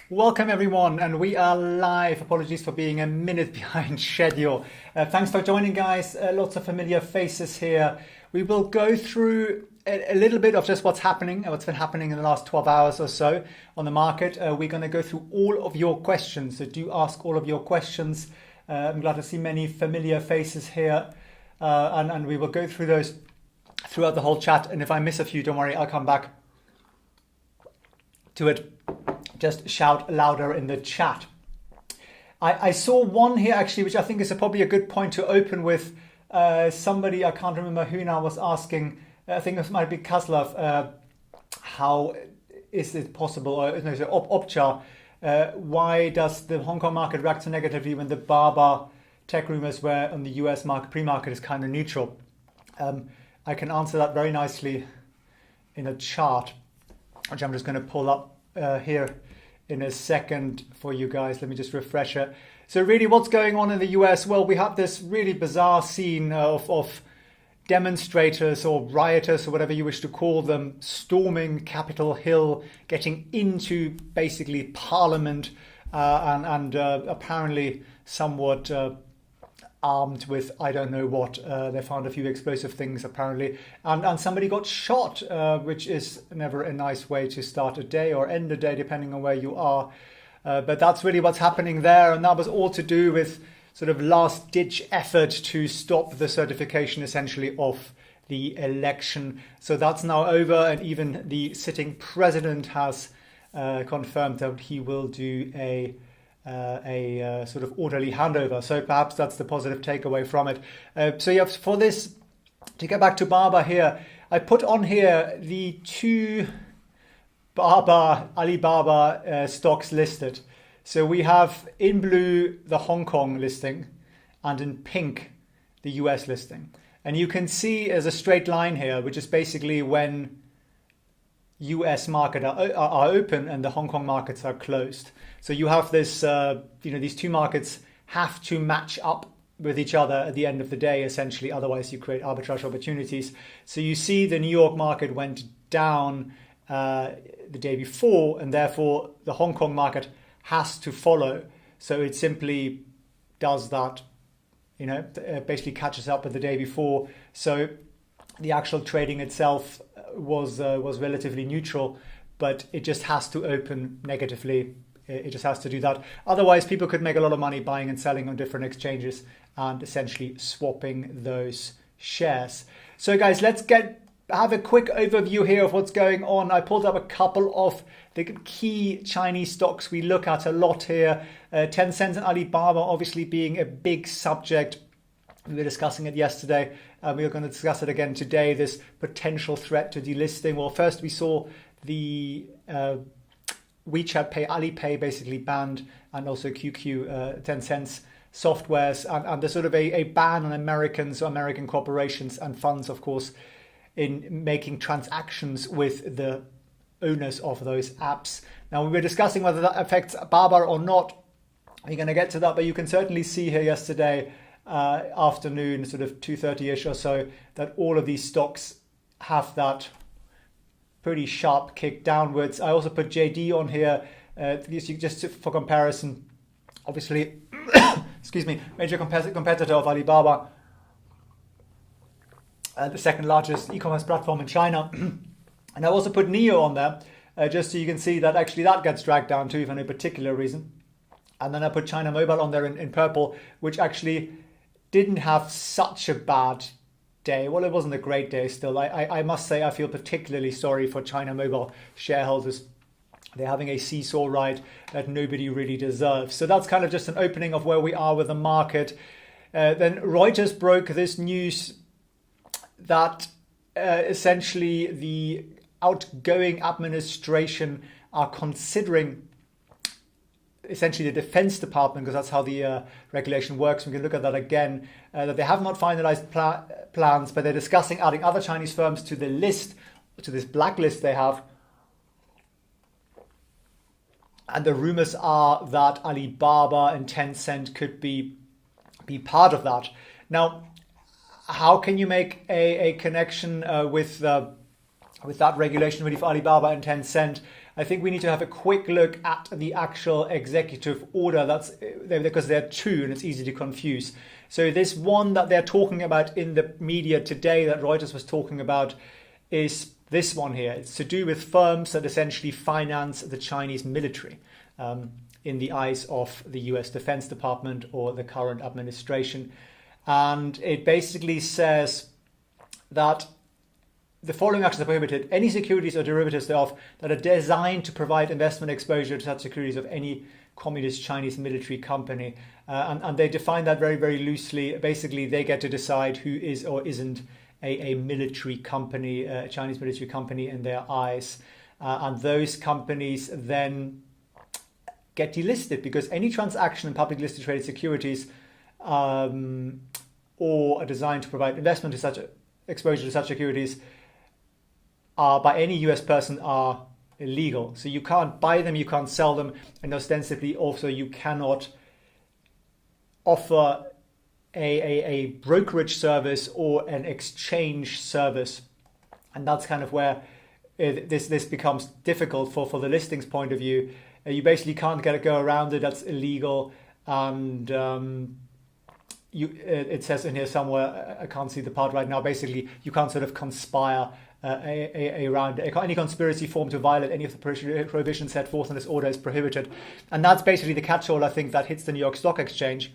Welcome everyone, and we are live. Apologies for being a minute behind schedule. Thanks for joining, guys. Lots of familiar faces here. We will go through a little bit of just what's happening, what's been happening in the last 12 hours or so on the market. We're going to go through all of your questions, so do ask all of your questions. I'm glad to see many familiar faces here, and we will go through those throughout the whole chat. And if I miss a few, don't worry, I'll come back to it. Just shout louder in the chat. I saw one here actually, which I think is probably a good point to open with. Somebody, I can't remember who now, was asking, I think this might be Kaslov, how is it possible, or no, Opcha, why does the Hong Kong market react so negatively when the Baba tech rumors were on the US market, pre-market is kind of neutral? I can answer that very nicely in a chart, which I'm just going to pull up here in a second for you guys. Let me just refresh it. So really what's going on in the US? Well, we have this really bizarre scene of demonstrators or rioters or whatever you wish to call them storming Capitol Hill, getting into basically Parliament and apparently somewhat armed with I don't know what. They found a few explosive things apparently, and somebody got shot, which is never a nice way to start a day or end a day depending on where you are. But that's really what's happening there, and that was all to do with sort of last ditch effort to stop the certification essentially of the election. So that's now over, and even the sitting president has confirmed that he will do a sort of orderly handover. So perhaps that's the positive takeaway from it. So yeah, for this, to get back to Baba here, I put on here the two Alibaba stocks listed. So we have in blue the Hong Kong listing and in pink the US listing. And you can see as a straight line here, which is basically when US market are open and the Hong Kong markets are closed. So you have this, these two markets have to match up with each other at the end of the day, essentially. Otherwise, you create arbitrage opportunities. So you see the New York market went down the day before, and therefore the Hong Kong market has to follow. So it simply does that, basically catches up with the day before. So the actual trading itself was relatively neutral, but it just has to open negatively. It just has to do that. Otherwise, people could make a lot of money buying and selling on different exchanges and essentially swapping those shares. So guys, let's have a quick overview here of what's going on. I pulled up a couple of the key Chinese stocks we look at a lot here. Tencent and Alibaba obviously being a big subject. We were discussing it yesterday. We are going to discuss it again today, this potential threat to delisting. Well, first we saw the WeChat Pay, Alipay basically banned, and also QQ, Tencent's softwares, and there's sort of a ban on Americans, or American corporations and funds, of course, in making transactions with the owners of those apps. Now, we were discussing whether that affects Baba or not. We're going to get to that, but you can certainly see here yesterday afternoon, sort of 2:30ish or so, that all of these stocks have that pretty sharp kick downwards. I also put JD on here, just for comparison. Obviously, excuse me, major competitor of Alibaba, the second largest e-commerce platform in China. And I also put NIO on there, just so you can see that actually that gets dragged down too for no particular reason. And then I put China Mobile on there in purple, which actually didn't have such a bad day. Well, it wasn't a great day still. I must say I feel particularly sorry for China Mobile shareholders. They're having a seesaw ride that nobody really deserves. So that's kind of just an opening of where we are with the market. Then Reuters broke this news that essentially the outgoing administration are considering essentially the Defense Department, because that's how the regulation works. We can look at that again, that they have not finalized plans, but they're discussing adding other Chinese firms to the list, to this blacklist they have. And the rumors are that Alibaba and Tencent could be part of that. Now, how can you make a connection with with that regulation really for Alibaba and Tencent, I think we need to have a quick look at the actual executive order. That's because there are two and it's easy to confuse. So this one that they're talking about in the media today that Reuters was talking about is this one here. It's to do with firms that essentially finance the Chinese military in the eyes of the US Defense Department or the current administration. And it basically says that the following actions are prohibited: any securities or derivatives thereof that are designed to provide investment exposure to such securities of any communist Chinese military company. And they define that very, very loosely. Basically, they get to decide who is or isn't a military company, a Chinese military company in their eyes. And those companies then get delisted because any transaction in public listed traded securities or are designed to provide investment to such exposure to such securities are by any US person are illegal. So you can't buy them, you can't sell them, and ostensibly also you cannot offer a brokerage service or an exchange service. And that's kind of where this becomes difficult for the listings point of view. You basically can't go around it, that's illegal. And it says in here somewhere, I can't see the part right now, basically you can't sort of conspire around any conspiracy form to violate any of the prohibitions set forth in this order is prohibited. And that's basically the catch-all, I think, that hits the New York Stock Exchange.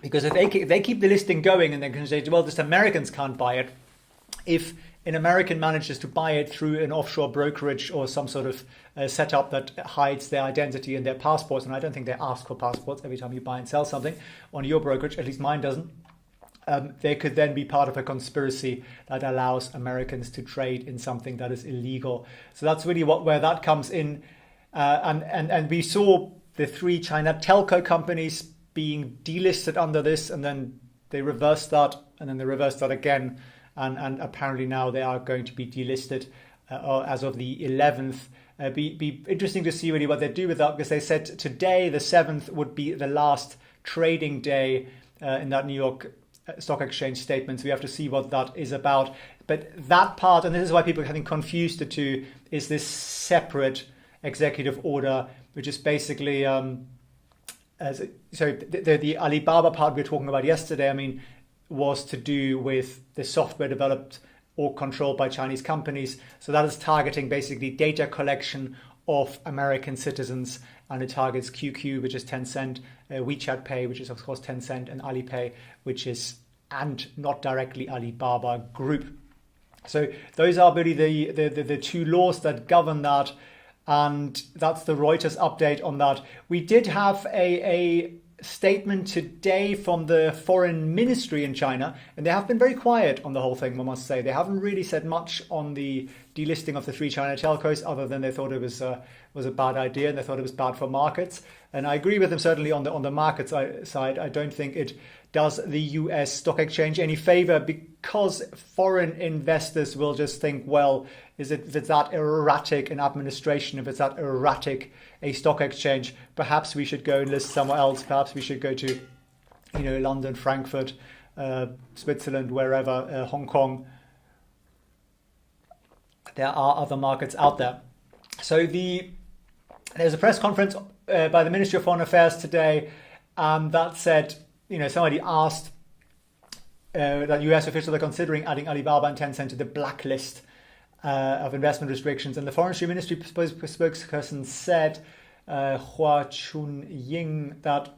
Because if they keep the listing going and they can say, well, just Americans can't buy it, if an American manages to buy it through an offshore brokerage or some sort of setup that hides their identity and their passports, and I don't think they ask for passports every time you buy and sell something on your brokerage, at least mine doesn't, they could then be part of a conspiracy that allows Americans to trade in something that is illegal. So that's really where that comes in. And we saw the three China telco companies being delisted under this, and then they reversed that, and then they reversed that again. And apparently now they are going to be delisted as of the 11th. Be interesting to see really what they do with that, because they said today, the 7th, would be the last trading day in that New York Stock Exchange statement. So we have to see what that is about. But that part, and this is why people are getting confused the two, is this separate executive order, which is basically, the Alibaba part we were talking about yesterday, I mean, was to do with the software developed or controlled by Chinese companies. So that is targeting basically data collection of American citizens, and it targets QQ, which is Tencent, WeChat Pay, which is of course Tencent, and Alipay, which is, and not directly Alibaba Group. So those are really the two laws that govern that, and that's the Reuters update on that. We did have a statement today from the foreign ministry in China, and they have been very quiet on the whole thing, one must say. They haven't really said much on the delisting of the three China telcos, other than they thought it was a bad idea and they thought it was bad for markets. And I agree with them certainly on the market side. I don't think it does the US stock exchange any favor, because foreign investors will just think, well, if it's that erratic an administration, if it's that erratic a stock exchange, perhaps we should go and list somewhere else. Perhaps we should go to, London, Frankfurt, Switzerland, wherever, Hong Kong. There are other markets out there. So there's a press conference by the Ministry of Foreign Affairs today that said, somebody asked that US officials are considering adding Alibaba and Tencent to the blacklist of investment restrictions. And the Foreign Ministry spokesperson said, Hua Chunying, that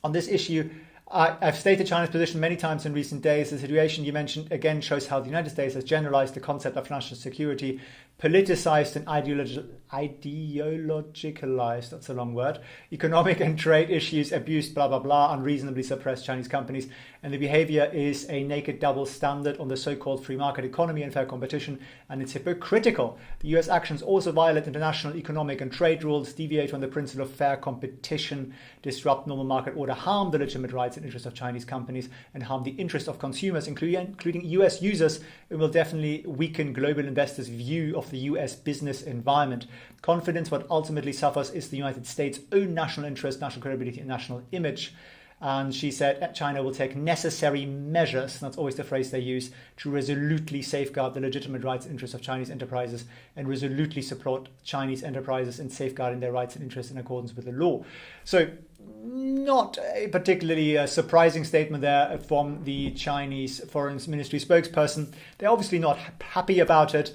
on this issue, I've stated China's position many times in recent days. The situation you mentioned again shows how the United States has generalized the concept of national security, politicized and ideologicalized, that's a long word, economic and trade issues, abused, blah, blah, blah, unreasonably suppressed Chinese companies. And the behavior is a naked double standard on the so-called free market economy and fair competition, and it's hypocritical. The US actions also violate international economic and trade rules, deviate from the principle of fair competition, disrupt normal market order, harm the legitimate rights and interests of Chinese companies, and harm the interests of consumers, including US users, and will definitely weaken global investors' view of the US business environment. Confidence, what ultimately suffers, is the United States' own national interest, national credibility, and national image. And she said China will take necessary measures, and that's always the phrase they use, to resolutely safeguard the legitimate rights and interests of Chinese enterprises and resolutely support Chinese enterprises in safeguarding their rights and interests in accordance with the law. So not a particularly surprising statement there from the Chinese Foreign Ministry spokesperson. They're obviously not happy about it.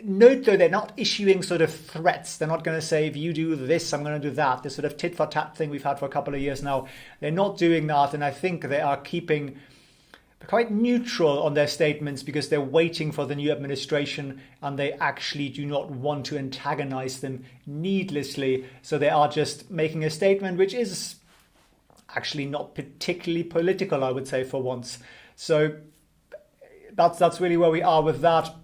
Note though, they're not issuing sort of threats. They're not going to say, if you do this, I'm going to do that. This sort of tit for tat thing we've had for a couple of years now. They're not doing that. And I think they are keeping quite neutral on their statements because they're waiting for the new administration and they actually do not want to antagonize them needlessly. So they are just making a statement which is actually not particularly political, I would say, for once. So that's really where we are with that.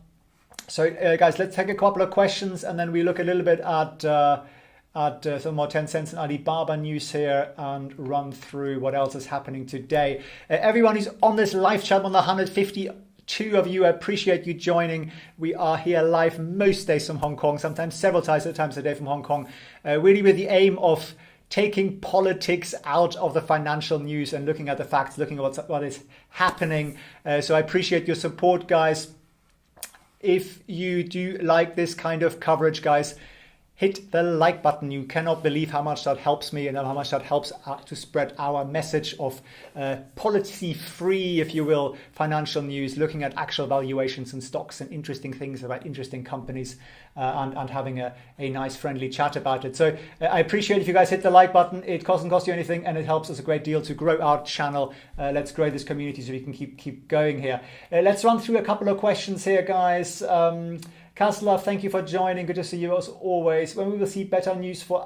So guys, let's take a couple of questions and then we look a little bit at some more Tencent and Alibaba news here and run through what else is happening today. Everyone who's on this live chat, on the 152 of you, I appreciate you joining. We are here live most days from Hong Kong, sometimes several times a day from Hong Kong, really with the aim of taking politics out of the financial news and looking at the facts, looking at what is happening. So I appreciate your support, guys. If you do like this kind of coverage, guys, hit the like button. You cannot believe how much that helps me and how much that helps to spread our message of policy-free, if you will, financial news, looking at actual valuations and stocks and interesting things about interesting companies and having a nice friendly chat about it. So I appreciate if you guys hit the like button. It doesn't cost you anything and it helps us a great deal to grow our channel. Let's grow this community so we can keep going here. Let's run through a couple of questions here, guys. Kaslav, thank you for joining. Good to see you as always. When we will see better news for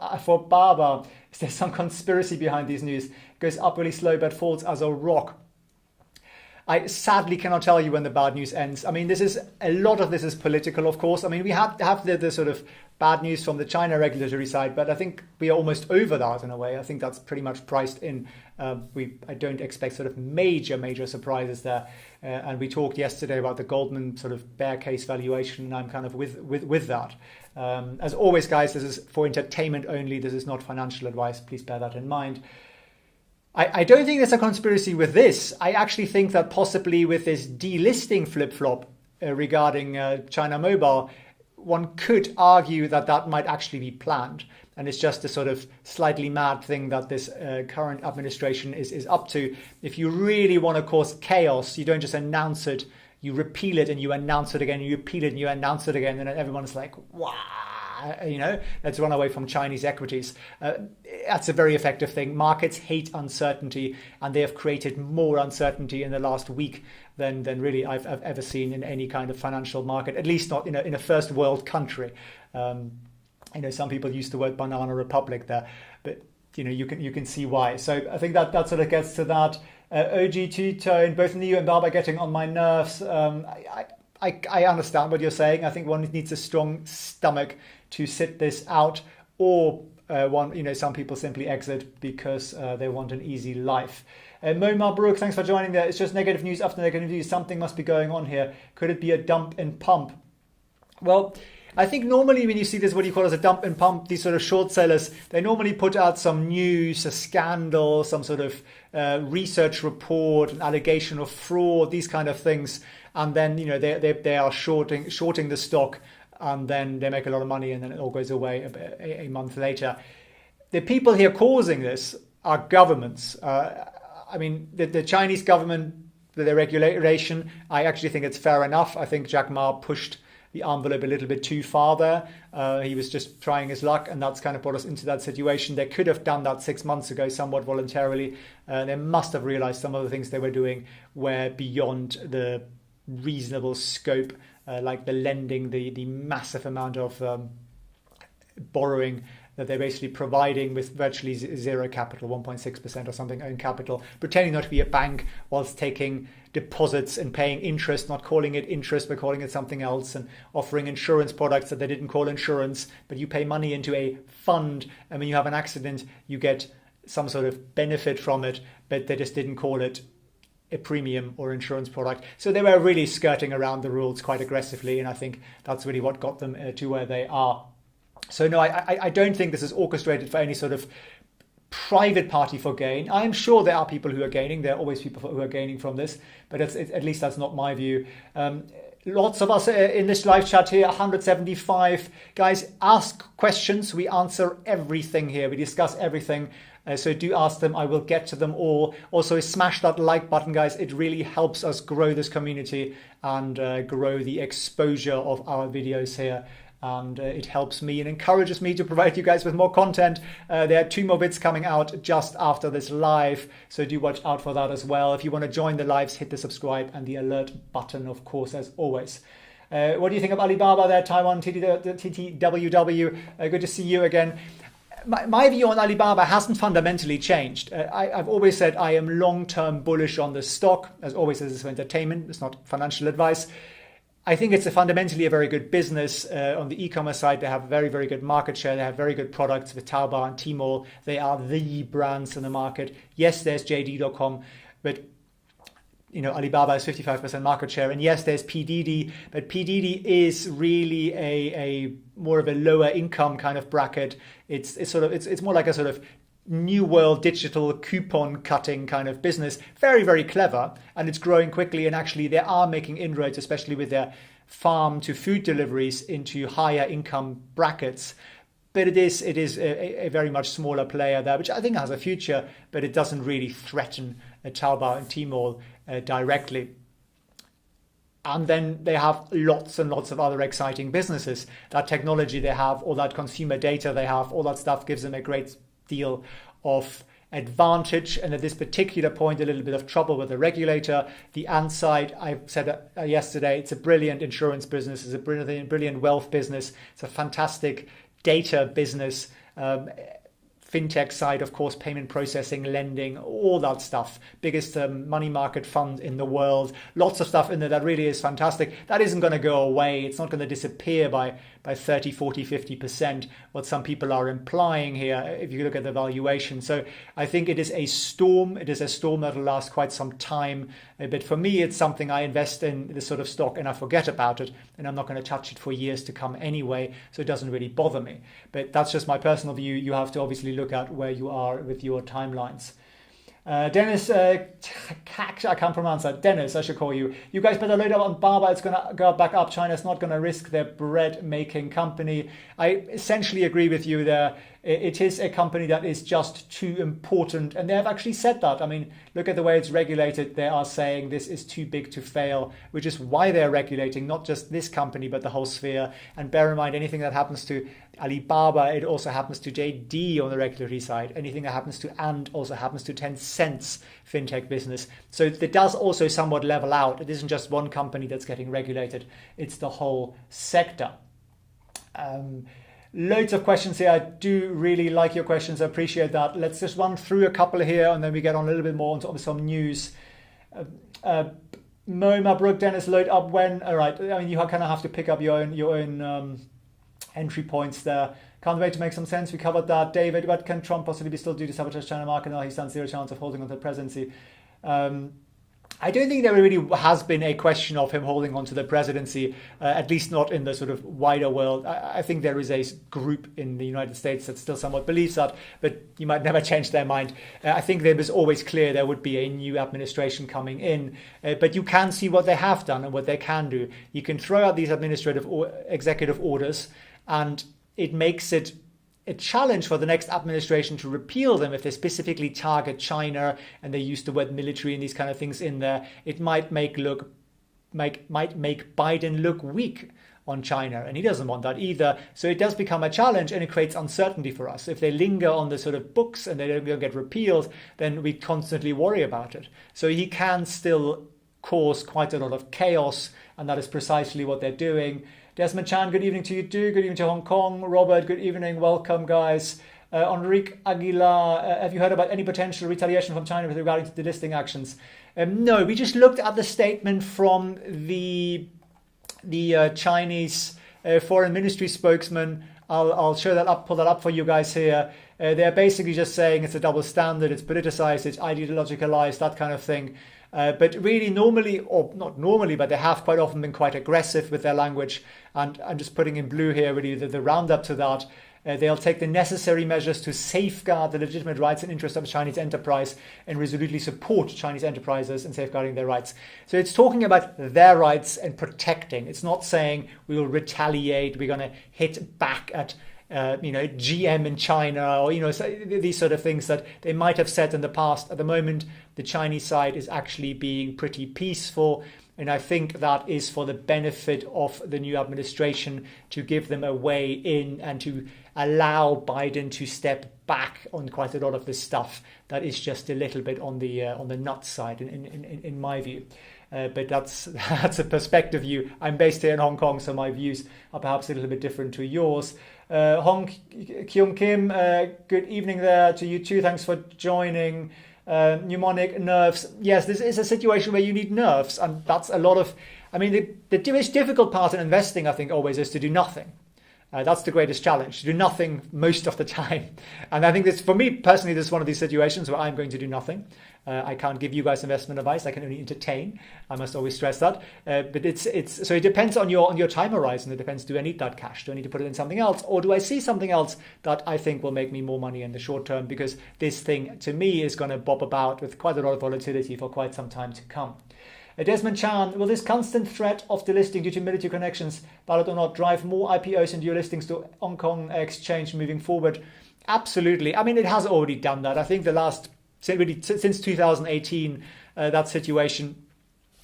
Baba? Is there some conspiracy behind these news? Goes up really slow but falls as a rock. I sadly cannot tell you when the bad news ends. I mean, a lot of this is political, of course. I mean, we have the sort of bad news from the China regulatory side, but I think we are almost over that in a way. I think that's pretty much priced in. I don't expect sort of major surprises there. And we talked yesterday about the Goldman sort of bear case valuation, and I'm kind of with that. As always, guys, this is for entertainment only. This is not financial advice. Please bear that in mind. I don't think there's a conspiracy with this. I actually think that possibly with this delisting flip-flop regarding China Mobile, one could argue that might actually be planned. And it's just a sort of slightly mad thing that this current administration is up to. If you really want to cause chaos, you don't just announce it, you repeal it and you announce it again, you repeal it and you announce it again, and then everyone's like, wow. Let's run away from Chinese equities. That's a very effective thing. Markets hate uncertainty, and they have created more uncertainty in the last week than really I've ever seen in any kind of financial market, at least not in a first world country. Some people use the word banana republic there, but you can see why. So I think that sort of gets to that. OG Two-Tone, both Neo and Baba getting on my nerves. I understand what you're saying. I think one needs a strong stomach to sit this out, or some people simply exit because they want an easy life. Mo Mabrook, thanks for joining there. It's just negative news after negative news. Something must be going on here. Could it be a dump and pump? Well, I think normally when you see this, what you call as a dump and pump, these sort of short sellers, they normally put out some news, a scandal, some sort of research report, an allegation of fraud, these kind of things. And then, they are shorting the stock, and then they make a lot of money, and then it all goes away a month later. The people here causing this are governments. The Chinese government, the regulation, I actually think it's fair enough. I think Jack Ma pushed the envelope a little bit too far there. He was just trying his luck, and that's kind of brought us into that situation. They could have done that 6 months ago, somewhat voluntarily. They must have realized some of the things they were doing were beyond the reasonable scope, like the lending, the massive amount of borrowing that they're basically providing with virtually zero capital, 1.6% or something own capital, pretending not to be a bank whilst taking deposits and paying interest, not calling it interest but calling it something else, and offering insurance products that they didn't call insurance, but you pay money into a fund, and when you have an accident you get some sort of benefit from it, but they just didn't call it a premium or insurance product. So they were really skirting around the rules quite aggressively, and I think that's really what got them to where they are. So no, I don't think this is orchestrated for any sort of private party for gain. I'm sure there are people who are gaining. There are always people who are gaining from this, but at least that's not my view. Lots of us in this live chat here, 175 guys. Ask questions. We answer everything here. We discuss everything. So do ask them. I will get to them all. Also, smash that like button, guys. It really helps us grow this community and grow the exposure of our videos here. And it helps me and encourages me to provide you guys with more content. There are 2 more bits coming out just after this live, so do watch out for that as well. If you want to join the lives, hit the subscribe and the alert button, of course, as always. What do you think of Alibaba there, Taiwan, TTWW? Good to see you again. My view on Alibaba hasn't fundamentally changed. I've always said I am long-term bullish on the stock. As always, this is for entertainment. It's not financial advice. I think it's fundamentally a very good business. On the e-commerce side, they have very, very good market share. They have very good products with Taobao and Tmall. They are the brands in the market. Yes, there's JD.com, but Alibaba has 55% market share. And yes, there's PDD, but PDD is really a more of a lower income kind of bracket. It's more like a sort of new world digital coupon cutting kind of business. Very, very clever, and it's growing quickly. And actually they are making inroads, especially with their farm to food deliveries, into higher income brackets. But it is a very much smaller player there, which I think has a future, but it doesn't really threaten Taobao and Tmall directly. And then they have lots and lots of other exciting businesses. That technology they have, all that consumer data they have, all that stuff gives them a great deal of advantage, and at this particular point a little bit of trouble with the regulator. The Ant side, I said yesterday, it's a brilliant insurance business, it's a brilliant wealth business, it's a fantastic data business. Fintech side, of course, payment processing, lending, all that stuff. Biggest money market fund in the world. Lots of stuff in there that really is fantastic. That isn't going to go away. It's not going to disappear by 30, 40, 50%, what some people are implying here, if you look at the valuation. So I think it is a storm. It is a storm that will last quite some time. But for me, it's something I invest in, this sort of stock, and I forget about it. And I'm not going to touch it for years to come anyway. So it doesn't really bother me. But that's just my personal view. You have to obviously look at where you are with your timelines. Dennis, I can't pronounce that. Dennis, I should call you. You guys better load up on Baba. It's going to go back up. China's not going to risk their bread-making company. I essentially agree with you there. It is a company that is just too important. And they have actually said that. I mean, look at the way it's regulated. They are saying this is too big to fail, which is why they're regulating not just this company, but the whole sphere. And bear in mind, anything that happens to Alibaba, it also happens to JD on the regulatory side. Anything that happens to Ant also happens to Tencent's fintech business. So it does also somewhat level out. It isn't just one company that's getting regulated. It's the whole sector. Loads of questions here. I do really like your questions. I appreciate that. Let's just run through a couple here and then we get on a little bit more into some news. Mo Mabruk, Dennis, load up when? All right. I mean, you kind of have to pick up your own entry points there. Can't wait to make some sense. We covered that. David, what can Trump possibly still do to sabotage China market? Now he stands zero chance of holding on to the presidency. I don't think there really has been a question of him holding on to the presidency, at least not in the sort of wider world. I think there is a group in the United States that still somewhat believes that, but you might never change their mind. I think it was always clear there would be a new administration coming in, but you can see what they have done and what they can do. You can throw out these administrative or executive orders, and it makes it a challenge for the next administration to repeal them if they specifically target China and they use the word military and these kind of things in there. It might make Biden look weak on China, and he doesn't want that either. So it does become a challenge, and it creates uncertainty for us. If they linger on the sort of books and they don't get repealed, then we constantly worry about it. So he can still cause quite a lot of chaos, and that is precisely what they're doing. Desmond Chan, good evening to you too. Good evening to Hong Kong. Robert, good evening. Welcome, guys. Enrique Aguilar, have you heard about any potential retaliation from China with regarding to delisting actions? No, we just looked at the statement from the Chinese foreign ministry spokesman. I'll show that up, pull that up for you guys here. They're basically just saying it's a double standard, it's politicized, it's ideologicalized, that kind of thing. But really normally, or not normally, but they have quite often been quite aggressive with their language. And I'm just putting in blue here really the roundup to that. They'll take the necessary measures to safeguard the legitimate rights and interests of Chinese enterprise and resolutely support Chinese enterprises in safeguarding their rights. So it's talking about their rights and protecting. It's not saying we will retaliate, we're going to hit back at GM in China, or so these sort of things that they might have said in the past. At the moment, the Chinese side is actually being pretty peaceful. And I think that is for the benefit of the new administration, to give them a way in and to allow Biden to step back on quite a lot of this stuff that is just a little bit on the nuts side, in my view. But that's a perspective view. I'm based here in Hong Kong, so my views are perhaps a little bit different to yours. Hong Kyung Kim, good evening there to you too. Thanks for joining. Mnemonic, nerves. Yes, this is a situation where you need nerves, and that's a lot of. I mean, the most difficult part in investing, I think, always is to do nothing. That's the greatest challenge, to do nothing most of the time. And I think this, for me personally, this is one of these situations where I'm going to do nothing. I can't give you guys investment advice. I can only entertain. I must always stress that. But it's so it depends on your time horizon. It depends. Do I need that cash? Do I need to put it in something else, or do I see something else that I think will make me more money in the short term? Because this thing to me is going to bob about with quite a lot of volatility for quite some time to come. Desmond Chan, will this constant threat of delisting due to military connections, valid or not, drive more IPOs and dual listings to Hong Kong exchange moving forward? Absolutely. I mean, it has already done that. I think since 2018, that situation,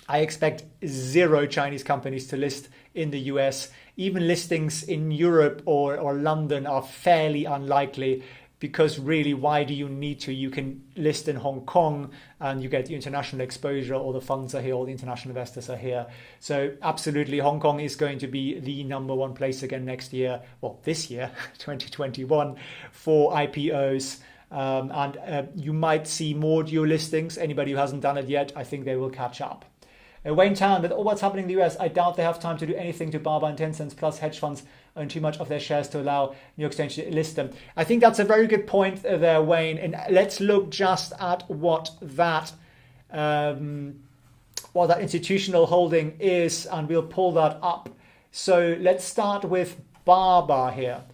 I expect 0 Chinese companies to list in the US. Even listings in Europe or London are fairly unlikely, because really, why do you need to? You can list in Hong Kong and you get the international exposure. All the funds are here, all the international investors are here. So absolutely, Hong Kong is going to be the number one place again next year, well, this year, 2021, for IPOs. And you might see more dual listings. Anybody who hasn't done it yet, I think they will catch up. Wayne Town, with all what's happening in the US, I doubt they have time to do anything to Alibaba and Tencent, plus hedge funds own too much of their shares to allow New York Exchange to list them. I think that's a very good point there, Wayne. And let's look just at what that institutional holding is, and we'll pull that up. So let's start with Alibaba here.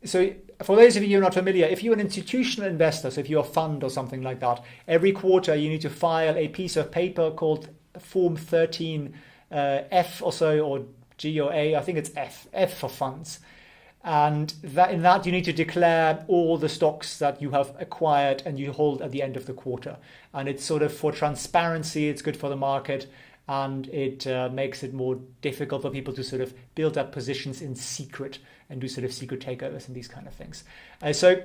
So for those of you who are not familiar, if you're an institutional investor, so if you're a fund or something like that, every quarter you need to file a piece of paper called Form 13 F or so, or G or A, I think it's F for funds. And in that you need to declare all the stocks that you have acquired and you hold at the end of the quarter. And it's sort of for transparency, it's good for the market, and it makes it more difficult for people to sort of build up positions in secret and do sort of secret takeovers and these kind of things. So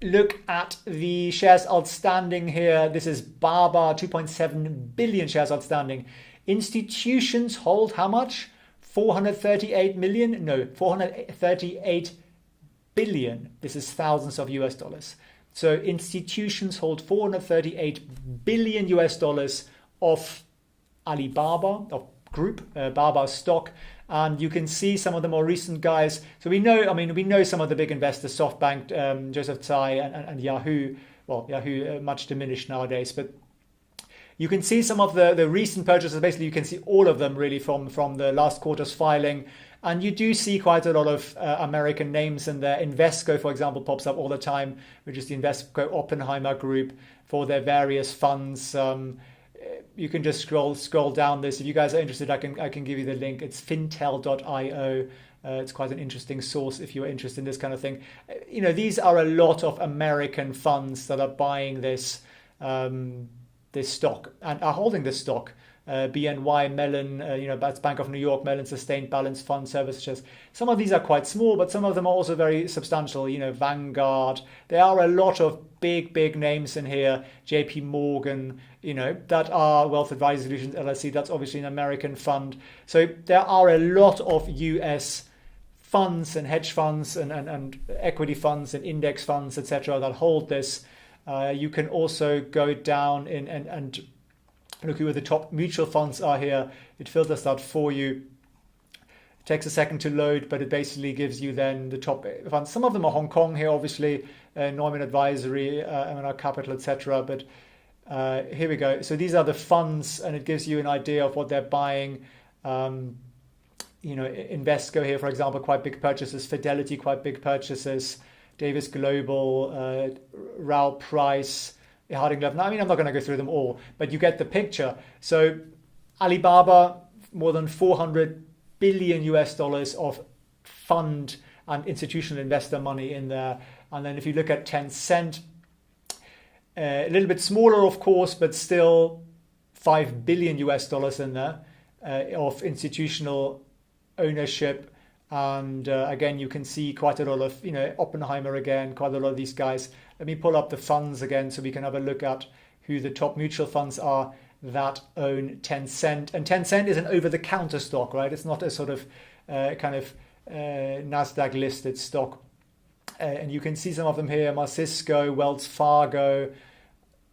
look at the shares outstanding here. This is Alibaba, 2.7 billion shares outstanding. Institutions hold how much? 438 million? No, 438 billion. This is thousands of US dollars. So institutions hold 438 billion US dollars of Alibaba, of group, Alibaba stock. And you can see some of the more recent guys. So we know some of the big investors, SoftBank, Joseph Tsai and Yahoo. Well, Yahoo much diminished nowadays, but you can see some of the recent purchases. Basically, you can see all of them really from the last quarter's filing. And you do see quite a lot of American names in there. Invesco, for example, pops up all the time, which is the Invesco Oppenheimer Group for their various funds. You can just scroll down this. If you guys are interested, I can give you the link. It's fintel.io. It's quite an interesting source if you're interested in this kind of thing. These are a lot of American funds that are buying this stock and are holding this stock. BNY Mellon, that's Bank of New York, Mellon Sustained Balance Fund Services. Some of these are quite small, but some of them are also very substantial. Vanguard. There are a lot of big names in here. JP Morgan, that are Wealth Advisory Solutions LLC. That's obviously an American fund. So there are a lot of US funds and hedge funds and equity funds and index funds, etc., that hold this. You can also go down in and look who the top mutual funds are here. It filters that for you. It takes a second to load, but it basically gives you then the top funds. Some of them are Hong Kong here, obviously, Neumann Advisory, M&R Capital, etc. But here we go. So these are the funds, and it gives you an idea of what they're buying. Invesco here, for example, quite big purchases. Fidelity, quite big purchases. Davis Global, Rao Price, Harding Levin. I mean, I'm not going to go through them all, but you get the picture. So Alibaba, more than $400 billion of fund and institutional investor money in there. And then if you look at Tencent, a little bit smaller, of course, but still $5 billion in there of institutional ownership. And again, you can see quite a lot of, Oppenheimer again, quite a lot of these guys. Let me pull up the funds again so we can have a look at who the top mutual funds are that own Tencent. And Tencent is an over-the-counter stock, right? It's not a sort of NASDAQ listed stock. And you can see some of them here: Marcisco, Wells Fargo,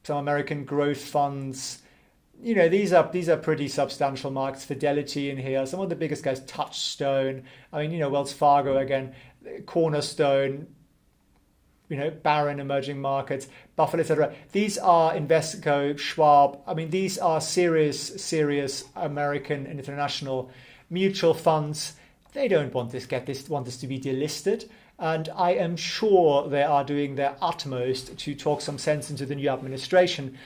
some American growth funds. These are pretty substantial marks. Fidelity in here, some of the biggest guys, Touchstone. I mean, Wells Fargo again, Cornerstone, Barron Emerging Markets, Buffalo, etc. These are Invesco, Schwab. I mean, these are serious American and international mutual funds. They don't want this to be delisted. And I am sure they are doing their utmost to talk some sense into the new administration.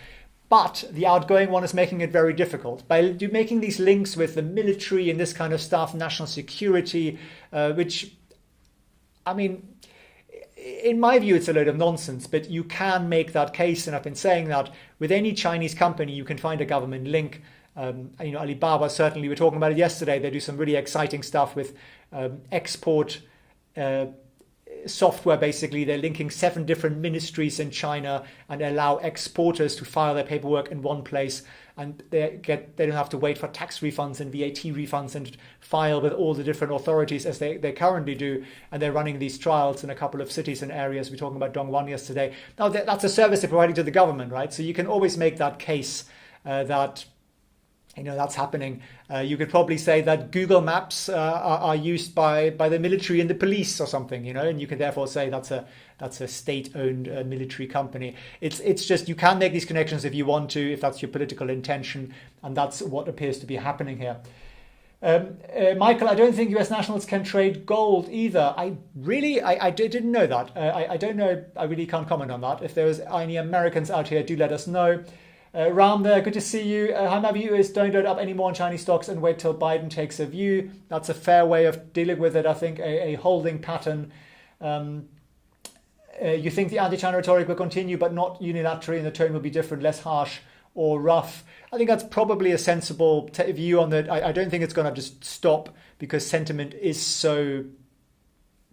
But the outgoing one is making it very difficult by making these links with the military and this kind of stuff, national security, which, I mean, in my view, it's a load of nonsense, but you can make that case. And I've been saying that with any Chinese company, you can find a government link. Alibaba, certainly, we were talking about it yesterday. They do some really exciting stuff with export software. Basically, they're linking 7 different ministries in China and allow exporters to file their paperwork in one place, and they don't have to wait for tax refunds and VAT refunds and file with all the different authorities as they currently do. And they're running these trials in a couple of cities and areas. We're talking about Dongguan yesterday. Now, that's a service they're providing to the government, right? So you can always make that case that that's happening. You could probably say that Google Maps are used by the military and the police or something, and you can therefore say that's a state-owned military company. It's just, you can make these connections if you want to, if that's your political intention, and that's what appears to be happening here. Michael, I don't think US nationals can trade gold either. I didn't know that. I don't know. I really can't comment on that. If there's any Americans out here, do let us know. Ram there, good to see you. My view is don't load up any more on Chinese stocks and wait till Biden takes a view. That's a fair way of dealing with it, I think, a holding pattern. You think the anti-China rhetoric will continue, but not unilaterally, and the tone will be different, less harsh or rough. I think that's probably a sensible view on that. I don't think it's going to just stop because sentiment is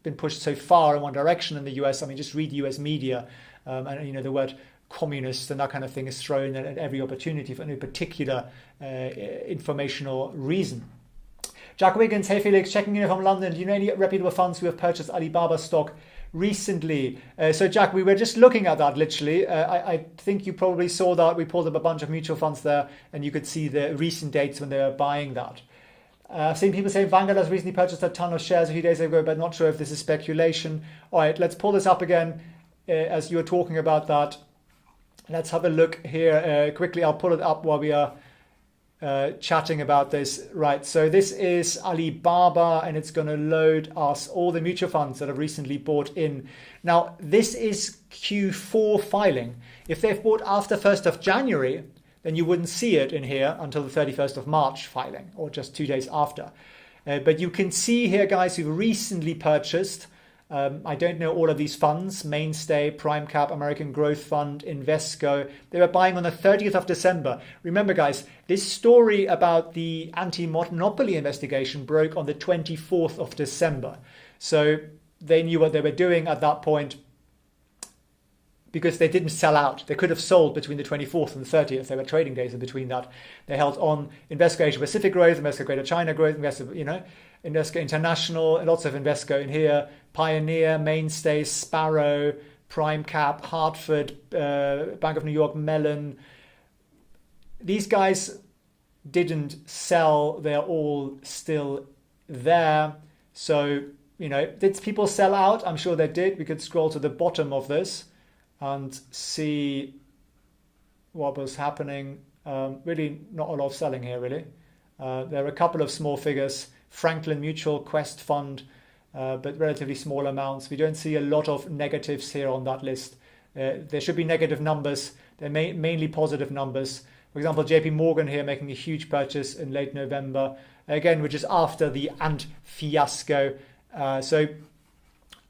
been pushed so far in one direction in the US. I mean, just read US media, and the word communists and that kind of thing is thrown at every opportunity for no particular informational reason. Jack Wiggins, hey Felix, checking in from London. Do you know any reputable funds who have purchased Alibaba stock recently? So Jack, we were just looking at that literally. I think you probably saw that we pulled up a bunch of mutual funds there, and you could see the recent dates when they were buying that. I've seen people say Vanguard has recently purchased a ton of shares a few days ago, but not sure if this is speculation. All right, let's pull this up again as you were talking about that. Let's have a look here quickly. I'll pull it up while we are chatting about this. Right, so this is Alibaba, and it's going to load us all the mutual funds that have recently bought in. Now, this is Q4 filing. If they've bought after 1st of January, then you wouldn't see it in here until the 31st of March filing, or just 2 days after. But you can see here, guys, who've recently purchased. I don't know all of these funds: Mainstay, PrimeCap, American Growth Fund, Invesco. They were buying on the 30th of December. Remember, guys, this story about the anti-monopoly investigation broke on the 24th of December. So they knew what they were doing at that point because they didn't sell out. They could have sold between the 24th and the 30th. There were trading days in between that. They held on Invesco Asia Pacific Growth, Invesco Greater China Growth, Invesco International, and lots of Invesco in here. Pioneer, Mainstay, Sparrow, PrimeCap, Hartford, Bank of New York, Mellon. These guys didn't sell. They're all still there. So, did people sell out? I'm sure they did. We could scroll to the bottom of this and see what was happening. Really not a lot of selling here, really. There are a couple of small figures Franklin Mutual, Quest Fund, but relatively small amounts. We don't see a lot of negatives here on that list. There should be negative numbers. They're mainly positive numbers. For example, JP Morgan here making a huge purchase in late November, again, which is after the Ant fiasco. So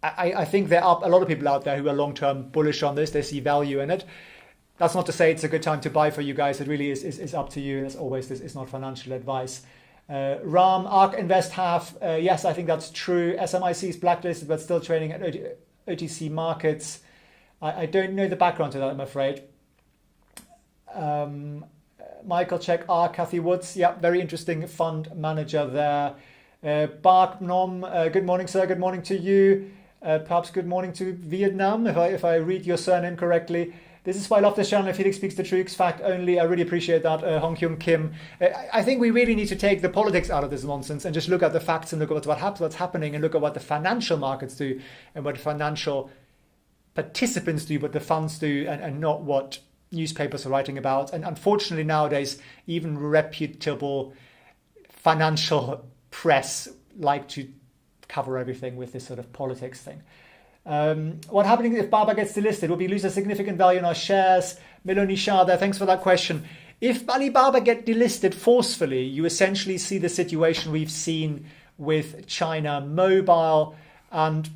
I think there are a lot of people out there who are long-term bullish on this. They see value in it. That's not to say it's a good time to buy for you guys. It really is up to you. And as always, this is not financial advice. RAM, ARK Invest have, yes, I think that's true. SMIC is blacklisted, but still trading at OTC markets. I don't know the background to that, I'm afraid. Michael Check, Kathy Woods. Yeah, very interesting fund manager there. Bark Nom, good morning, sir. Good morning to you. Perhaps good morning to Vietnam, if I read your surname correctly. This is why I love this channel. Felix speaks the truth, fact only. I really appreciate that. Hong Kyung Kim. I think we really need to take the politics out of this nonsense and just look at the facts and look at what's happening and look at what the financial markets do and what financial participants do, what the funds do, and not what newspapers are writing about. And unfortunately nowadays, even reputable financial press like to cover everything with this sort of politics thing. What happening if Baba gets delisted? Will we lose a significant value in our shares? Melanie Shah there, thanks for that question. If Alibaba get delisted forcefully, you essentially see the situation we've seen with China Mobile, and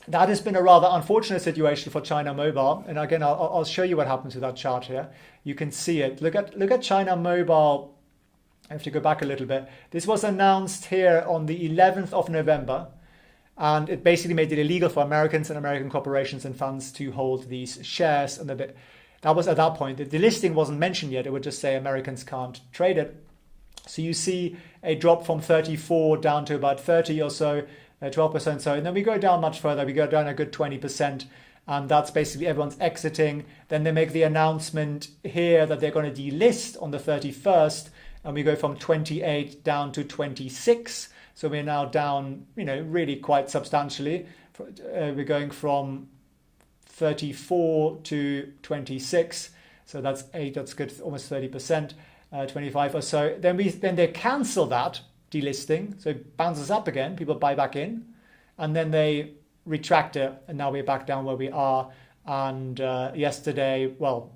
that has been a rather unfortunate situation for China Mobile. And again, I'll show you what happens to that chart here. You can see it. Look at China Mobile. I have to go back a little bit. This was announced here on the 11th of November. And it basically made it illegal for Americans and American corporations and funds to hold these shares. And that was at that point. The delisting wasn't mentioned yet. It would just say Americans can't trade it. So you see a drop from 34 down to about 30 or so, 12% so. And then we go down much further. We go down a good 20%. And that's basically everyone's exiting. Then they make the announcement here that they're going to delist on the 31st. And we go from 28 down to 26. So we're now down, really quite substantially. We're going from 34 to 26. So that's good, almost 30%, 25 or so. Then they cancel that delisting. So it bounces up again. People buy back in. And then they retract it. And now we're back down where we are. And yesterday, well,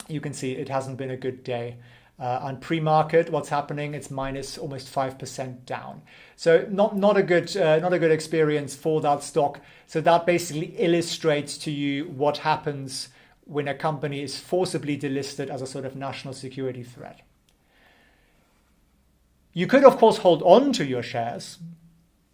you can see it hasn't been a good day. And pre-market, what's happening? It's minus almost 5% down. So not a good experience for that stock. So that basically illustrates to you what happens when a company is forcibly delisted as a sort of national security threat. You could, of course, hold on to your shares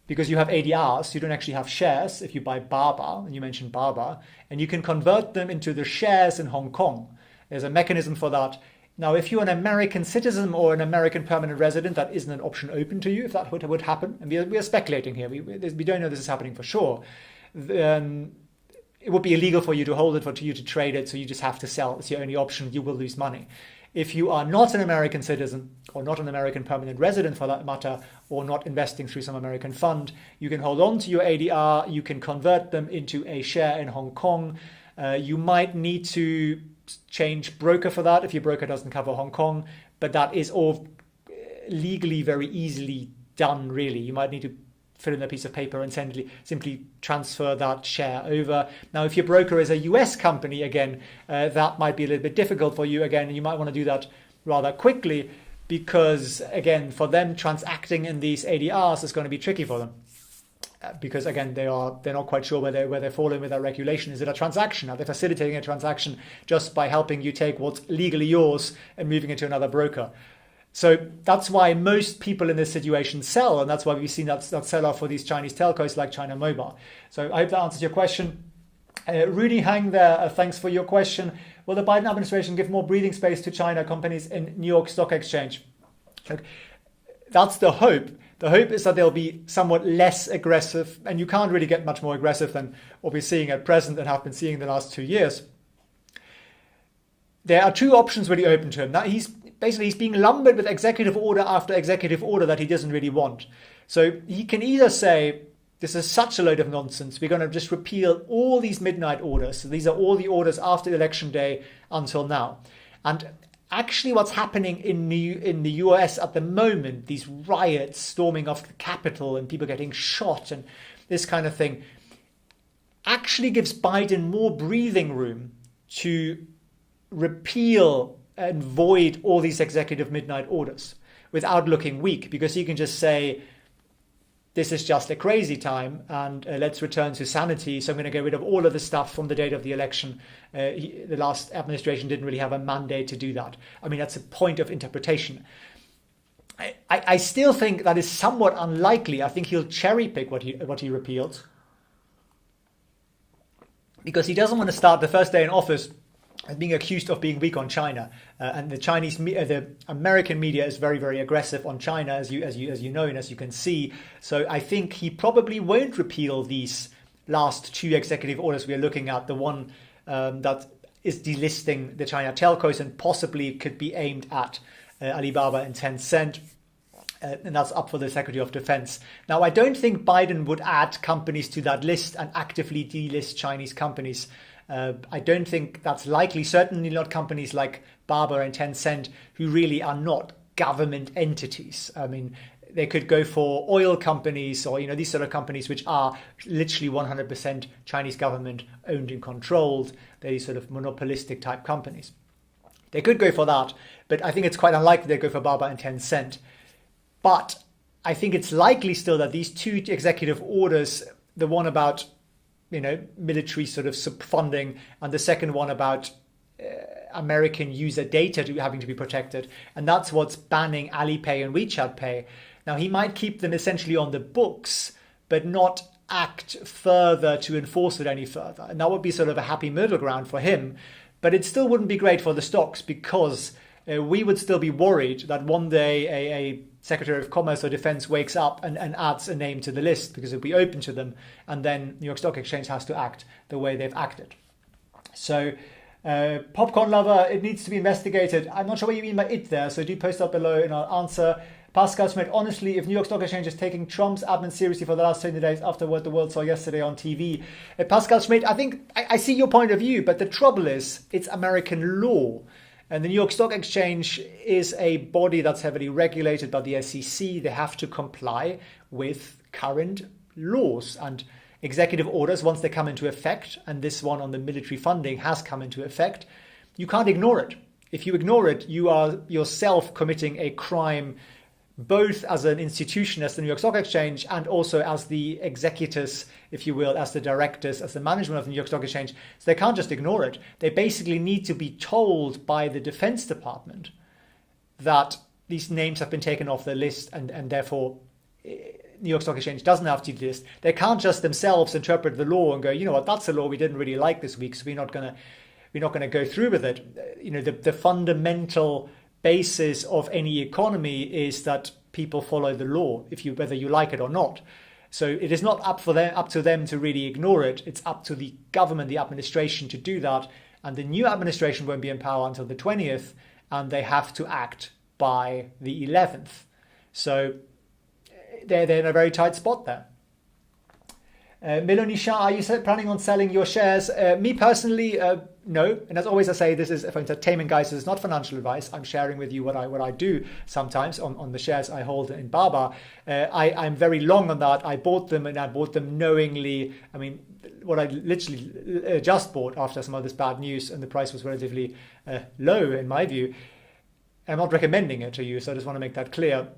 because you have ADRs. You don't actually have shares if you buy Baba, and you mentioned Baba, and you can convert them into the shares in Hong Kong. There's a mechanism for that. Now, if you're an American citizen or an American permanent resident, that isn't an option open to you if that would happen. And we are speculating here. We don't know this is happening for sure. It would be illegal for you to hold it, for you to trade it, so you just have to sell. It's your only option. You will lose money. If you are not an American citizen or not an American permanent resident for that matter, or not investing through some American fund, you can hold on to your ADR. You can convert them into a share in Hong Kong. You might need to change broker for that if your broker doesn't cover Hong Kong, but that is all legally very easily done, really. You might need to fill in a piece of paper and simply transfer that share over. Now, if your broker is a US company, again, that might be a little bit difficult for you again, and you might want to do that rather quickly because, again, for them transacting in these ADRs is going to be tricky for them. Because again, they're not quite sure where they're falling with that regulation. Is it a transaction? Are they facilitating a transaction just by helping you take what's legally yours and moving it to another broker? So that's why most people in this situation sell, and that's why we've seen that sell-off for these Chinese telcos like China Mobile. So I hope that answers your question. Rudy Hang there, thanks for your question. Will the Biden administration give more breathing space to China companies in New York Stock Exchange? Look, that's the hope. The hope is that they'll be somewhat less aggressive, and you can't really get much more aggressive than what we're seeing at present and have been seeing the last 2 years. There are two options really open to him. Now he's being lumbered with executive order after executive order that he doesn't really want. So he can either say, this is such a load of nonsense, we're going to just repeal all these midnight orders. So these are all the orders after election day until now. And actually what's happening in the US at the moment, these riots storming off the Capitol and people getting shot and this kind of thing, actually gives Biden more breathing room to repeal and void all these executive midnight orders without looking weak, because he can just say, this is just a crazy time and let's return to sanity. So I'm going to get rid of all of the stuff from the date of the election. The last administration didn't really have a mandate to do that. I mean, that's a point of interpretation. I still think that is somewhat unlikely. I think he'll cherry pick what he repealed, because he doesn't want to start the first day in office as being accused of being weak on China, and the American media is very, very aggressive on China, as you know and as you can see. So I think he probably won't repeal these last two executive orders we are looking at. The one that is delisting the China telcos and possibly could be aimed at Alibaba and Tencent. And that's up for the Secretary of Defense. Now, I don't think Biden would add companies to that list and actively delist Chinese companies. I don't think that's likely. Certainly not companies like Alibaba and Tencent, who really are not government entities. I mean, they could go for oil companies or, these sort of companies which are literally 100% Chinese government owned and controlled. They're these sort of monopolistic type companies. They could go for that, but I think it's quite unlikely they'd go for Alibaba and Tencent. But I think it's likely still that these two executive orders, the one about military sort of funding, and the second one about American user data having to be protected, and that's what's banning Alipay and WeChat Pay. Now, he might keep them essentially on the books, but not act further to enforce it any further. And that would be sort of a happy middle ground for him. But it still wouldn't be great for the stocks, because we would still be worried that one day a Secretary of Commerce or Defense wakes up and adds a name to the list, because it'll be open to them, and then New York Stock Exchange has to act the way they've acted. So popcorn lover, it needs to be investigated. I'm not sure what you mean by it there, so do post up below and I'll answer. Pascal Schmidt, honestly, if New York Stock Exchange is taking Trump's admin seriously for the last 20 days after what the world saw yesterday on TV. Pascal Schmidt, I think I see your point of view, but the trouble is it's American law. And the New York Stock Exchange is a body that's heavily regulated by the SEC. They have to comply with current laws and executive orders once they come into effect. And this one on the military funding has come into effect. You can't ignore it. If you ignore it, you are yourself committing a crime, both as an institution, as the New York Stock Exchange, and also as the executors, if you will, as the directors, as the management of the New York Stock Exchange. So they can't just ignore it. They basically need to be told by the Defense Department that these names have been taken off the list, and therefore New York Stock Exchange doesn't have to delist. They can't just themselves interpret the law and go, you know what, that's a law we didn't really like this week, so we're not going to go through with it. The fundamental basis of any economy is that people follow the law, whether you like it or not. So it is not up to them to really ignore it. It's up to the government, the administration, to do that. And the new administration won't be in power until the 20th, and they have to act by the 11th. So they're in a very tight spot there. Melanie Shah, are you planning on selling your shares? Me personally, no. And as always I say, this is for entertainment, guys. This is not financial advice. I'm sharing with you what I do sometimes on the shares I hold in Baba. I'm very long on that. I bought them, and I bought them knowingly. I mean, what I literally just bought after some of this bad news, and the price was relatively low in my view. I'm not recommending it to you, so I just want to make that clear.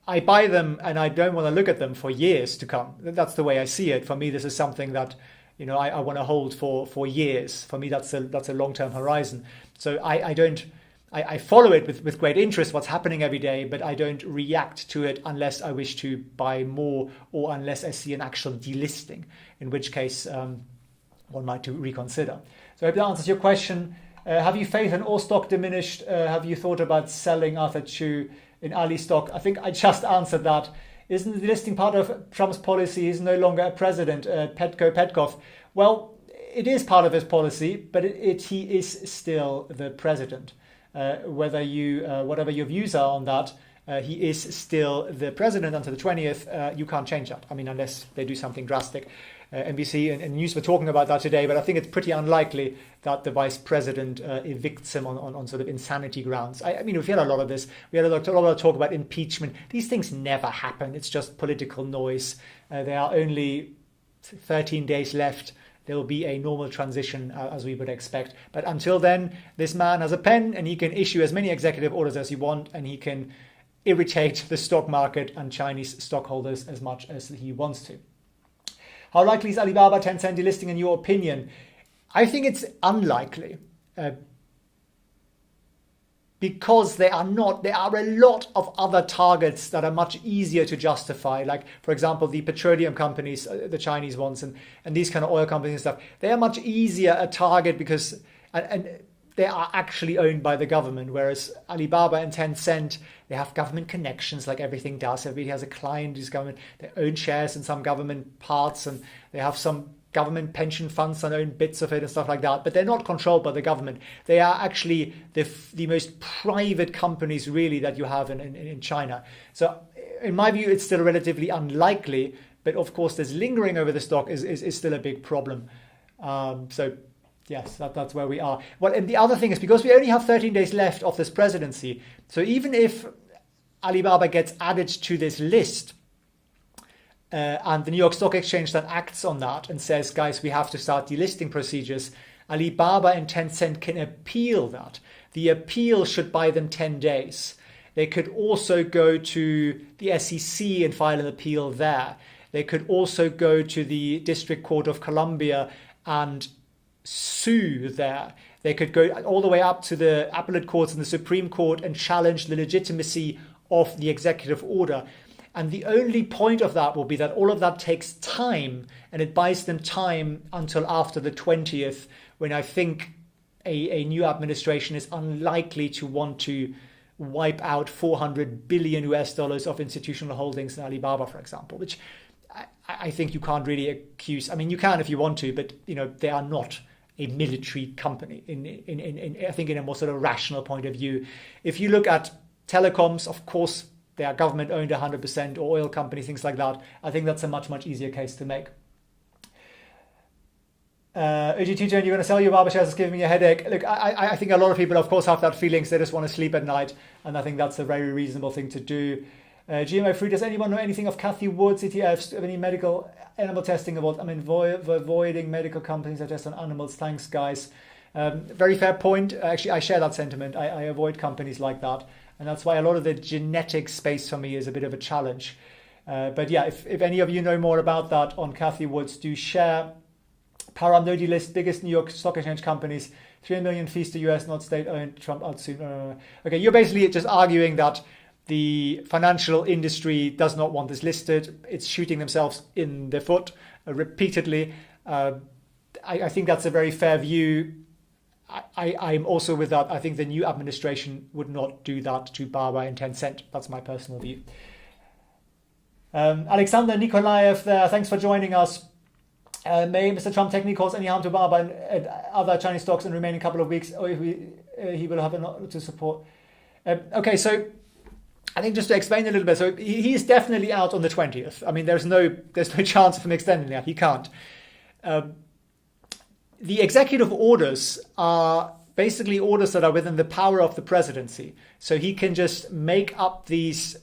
I buy them and I don't want to look at them for years to come. That's the way I see it. For me, this is something that I want to hold for years. For me, that's a long-term horizon. So I follow it with great interest, what's happening every day, but I don't react to it unless I wish to buy more, or unless I see an actual delisting, in which case one might reconsider. So I hope that answers your question. Have you faith in all stock diminished? Have you thought about selling Arthur Chu in Ali stock? I think I just answered that. Isn't the delisting part of Trump's policy? He's no longer a president, Petkov. Well, it is part of his policy, but he is still the president. Whatever your views are on that, he is still the president until the 20th. You can't change that. I mean, unless they do something drastic. NBC and news were talking about that today, but I think it's pretty unlikely that the vice president evicts him on sort of insanity grounds. I mean, we've had a lot of this. We had a lot of talk about impeachment. These things never happen. It's just political noise. There are only 13 days left. There will be a normal transition as we would expect. But until then, this man has a pen and he can issue as many executive orders as he wants, and he can irritate the stock market and Chinese stockholders as much as he wants to. How likely is Alibaba Tencent delisting in your opinion? I think it's unlikely because there are a lot of other targets that are much easier to justify. Like, for example, the petroleum companies, the Chinese ones, and these kind of oil companies and stuff. They are much easier a target because and they are actually owned by the government, whereas Alibaba and Tencent, they have government connections like everything does. Everybody has a client who's government. They own shares in some government parts, and they have some government pension funds that own bits of it and stuff like that. But they're not controlled by the government. They are actually the most private companies really that you have in China. So in my view, it's still relatively unlikely. But of course, there's lingering over the stock is still a big problem. So yes, that's where we are. Well, and the other thing is because we only have 13 days left of this presidency. So even if Alibaba gets added to this list and the New York Stock Exchange then acts on that and says, guys, we have to start delisting procedures, Alibaba and Tencent can appeal that. The appeal should buy them 10 days. They could also go to the SEC and file an appeal there. They could also go to the District Court of Columbia and sue there. They could go all the way up to the appellate courts and the Supreme Court and challenge the legitimacy of the executive order. And the only point of that will be that all of that takes time, and it buys them time until after the 20th, when I think a new administration is unlikely to want to wipe out 400 billion US dollars of institutional holdings in Alibaba, for example, which I think you can't really accuse. I mean, you can if you want to, but they are not a military company I think in a more sort of rational point of view. If you look at telecoms, of course, they are government owned 100%, or oil companies, things like that. I think that's a much, much easier case to make. OG2, you're going to sell your Alibaba shares, it's giving me a headache. Look, I think a lot of people, of course, have that feeling. They just want to sleep at night. And I think that's a very reasonable thing to do. GMO free, does anyone know anything of Kathy Wood's ETFs? Of any medical animal testing involved? I mean, avoiding medical companies that test on animals. Thanks, guys. Very fair point. Actually, I share that sentiment. I avoid companies like that. And that's why a lot of the genetic space for me is a bit of a challenge. But yeah, if any of you know more about that on Kathy Woods, do share. Param no delist, biggest New York Stock Exchange companies, 3 million fees to US, not state-owned, Trump out soon. Okay, you're basically just arguing that the financial industry does not want this listed. It's shooting themselves in the foot repeatedly. I think that's a very fair view. I'm also with that. I think the new administration would not do that to Alibaba and Tencent. That's my personal view. Alexander Nikolaev there, thanks for joining us. May Mr. Trump technically cause any harm to Alibaba and other Chinese stocks in the remaining couple of weeks, or if he will have enough to support? Okay, so I think just to explain a little bit, so he's definitely out on the 20th. I mean, there's no chance of him extending that. He can't. The executive orders are basically orders that are within the power of the presidency. So he can just make up these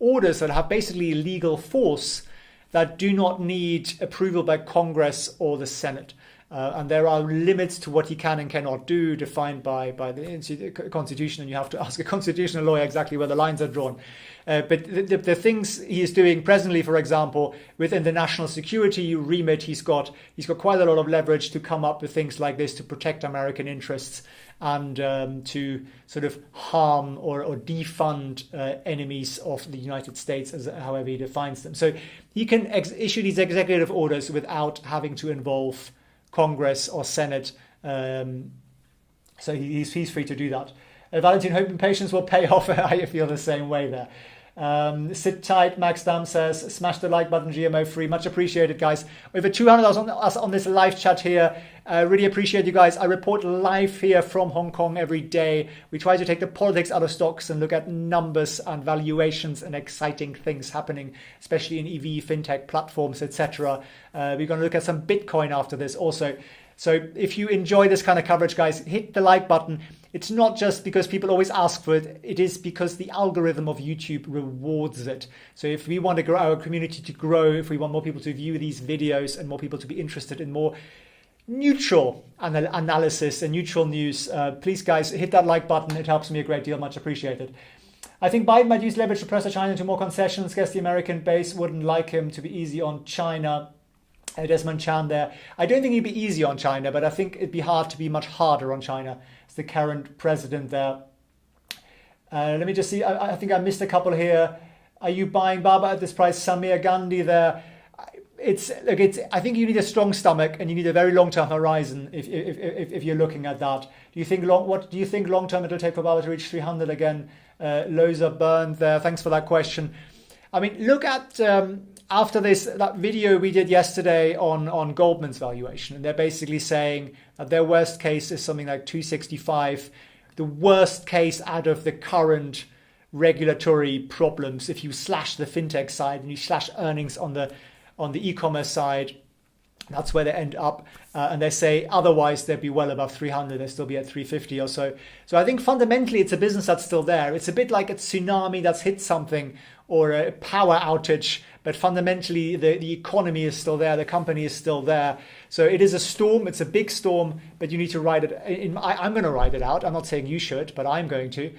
orders that have basically legal force that do not need approval by Congress or the Senate. And there are limits to what he can and cannot do defined by the Constitution, and you have to ask a constitutional lawyer exactly where the lines are drawn. But the things he is doing presently, for example, within the national security remit, he's got quite a lot of leverage to come up with things like this to protect American interests and to sort of harm or defund enemies of the United States, as however he defines them. So he can issue these executive orders without having to involve Congress or Senate, so he's free to do that. Valentin, hope and patience will pay off. I feel the same way there. Sit tight, Max Dam says, smash the like button, GMO free. Much appreciated, guys. Over 200 of us on this live chat here. Really appreciate you guys. I report live here from Hong Kong every day. We try to take the politics out of stocks and look at numbers and valuations and exciting things happening, especially in EV, fintech platforms, etc. We're going to look at some Bitcoin after this also. So if you enjoy this kind of coverage, guys, hit the like button. It's not just because people always ask for it. It is because the algorithm of YouTube rewards it. So if we want to grow our community to grow, if we want more people to view these videos and more people to be interested in more neutral analysis and neutral news, please, guys, hit that like button. It helps me a great deal. Much appreciated. I think Biden might use leverage to pressure China into more concessions. Guess the American base wouldn't like him to be easy on China. Desmond Chan there. I don't think he'd be easy on China, but I think it'd be hard to be much harder on China. It's the current president there. Let me just see. I think I missed a couple here. Are you buying Baba at this price? Samir Gandhi there. I think you need a strong stomach and you need a very long-term horizon if you're looking at that. What do you think long-term it'll take for Baba to reach 300 again? Lows are burned there. Thanks for that question. I mean, look at after that video we did yesterday on Goldman's valuation, and they're basically saying that their worst case is something like 265. The worst case out of the current regulatory problems, if you slash the fintech side and you slash earnings on the e-commerce side, that's where they end up. And they say otherwise they'd be well above 300, they'd still be at 350 or so. So I think fundamentally it's a business that's still there. It's a bit like a tsunami that's hit something or a power outage, but fundamentally the economy is still there, the company is still there. So it is a storm, it's a big storm, but you need to ride it. I'm going to ride it out. I'm not saying you should, but I'm going to.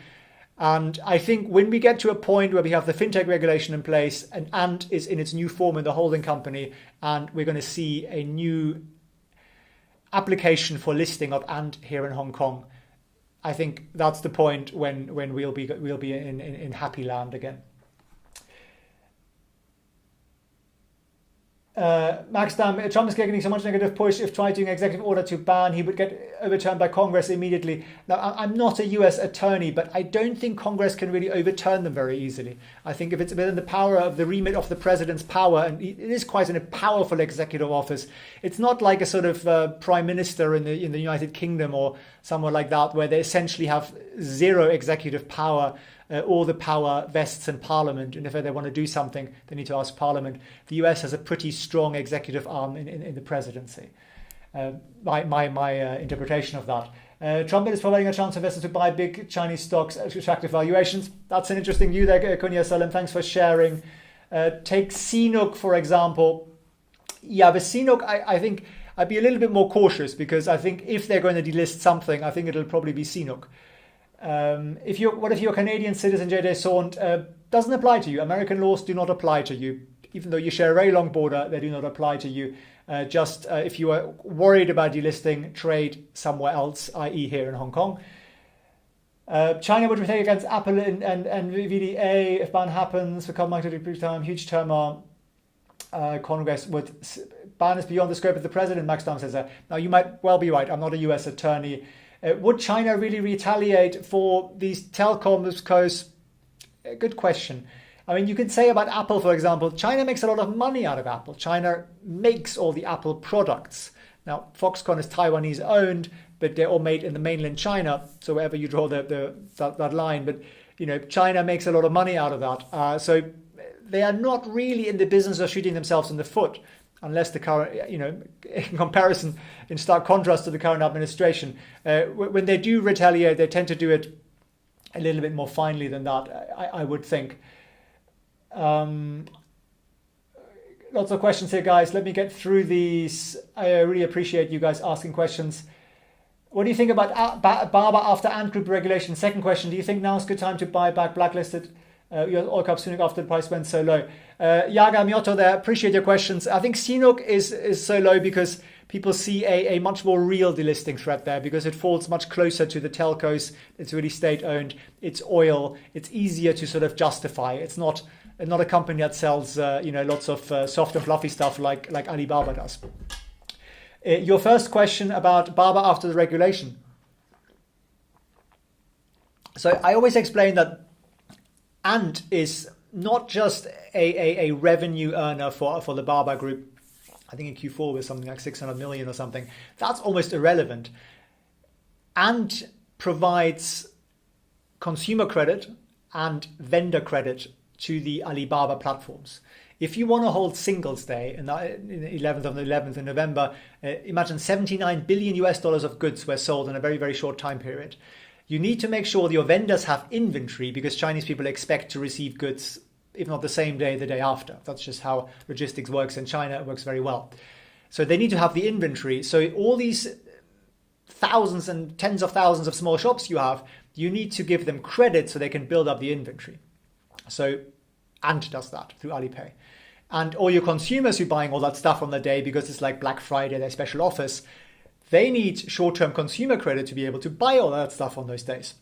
And I think when we get to a point where we have the fintech regulation in place and Ant is in its new form in the holding company, and we're going to see a new application for listing of Ant here in Hong Kong, I think that's the point when we'll be in happy land again. Max Dam, Trump is getting so much negative push. If tried to executive order to ban, he would get overturned by Congress immediately. Now, I'm not a US attorney, but I don't think Congress can really overturn them very easily. I think if it's within the power of the remit of the president's power, and it is quite a powerful executive office, it's not like a sort of prime minister in the United Kingdom or somewhere like that, where they essentially have zero executive power. All the power vests in Parliament, and if they want to do something, they need to ask Parliament. The US has a pretty strong executive arm in the presidency. My interpretation of that. Trump is providing a chance for investors to buy big Chinese stocks at attractive valuations. That's an interesting view there, Kunya Salim. Thanks for sharing. Take CNOOC, for example. Yeah, but CNOOC, I think I'd be a little bit more cautious, because I think if they're going to delist something, I think it'll probably be CNOOC. What if you're a Canadian citizen, JJ Saunt, doesn't apply to you. American laws do not apply to you. Even though you share a very long border, they do not apply to you. If you are worried about delisting, trade somewhere else, i.e. here in Hong Kong. China would retake against Apple and VDA if ban happens for market time, huge turmoil. Congress would ban is beyond the scope of the president, Max Dam says that. Now, you might well be right. I'm not a US attorney. Would China really retaliate for these telecoms? Because, good question. I mean, you could say about Apple, for example, China makes a lot of money out of Apple. China makes all the Apple products. Now, Foxconn is Taiwanese owned, but they're all made in the mainland China. So wherever you draw that line, but China makes a lot of money out of that. So they are not really in the business of shooting themselves in the foot, unless the current, in comparison, in stark contrast to the current administration. When they do retaliate, they tend to do it a little bit more finely than that, I would think. Lots of questions here, guys. Let me get through these. I really appreciate you guys asking questions. What do you think about Baba after Ant Group regulation? Second question, do you think now's a good time to buy back blacklisted all caps CNOOC after the price went so low? Yaga Mioto there, appreciate your questions. I think CNOOC is so low because people see a much more real delisting threat there, because it falls much closer to the telcos. It's really state-owned. It's oil. It's easier to sort of justify. It's not a company that sells lots of soft and fluffy stuff like Alibaba does. Your first question about Baba after the regulation. So I always explain that Ant is not just a revenue earner for the Alibaba group. I think in Q4 was something like 600 million or something. That's almost irrelevant. And provides consumer credit and vendor credit to the Alibaba platforms. If you want to hold Singles Day in the 11th of November, imagine $79 billion of goods were sold in a very, very short time period. You need to make sure that your vendors have inventory because Chinese people expect to receive goods, if not the same day, the day after. That's just how logistics works in China. It works very well. So they need to have the inventory. So all these thousands and tens of thousands of small shops you have, you need to give them credit so they can build up the inventory. So Ant does that through Alipay. And all your consumers who are buying all that stuff on the day because it's like Black Friday, their special offers, they need short-term consumer credit to be able to buy all that stuff on those days.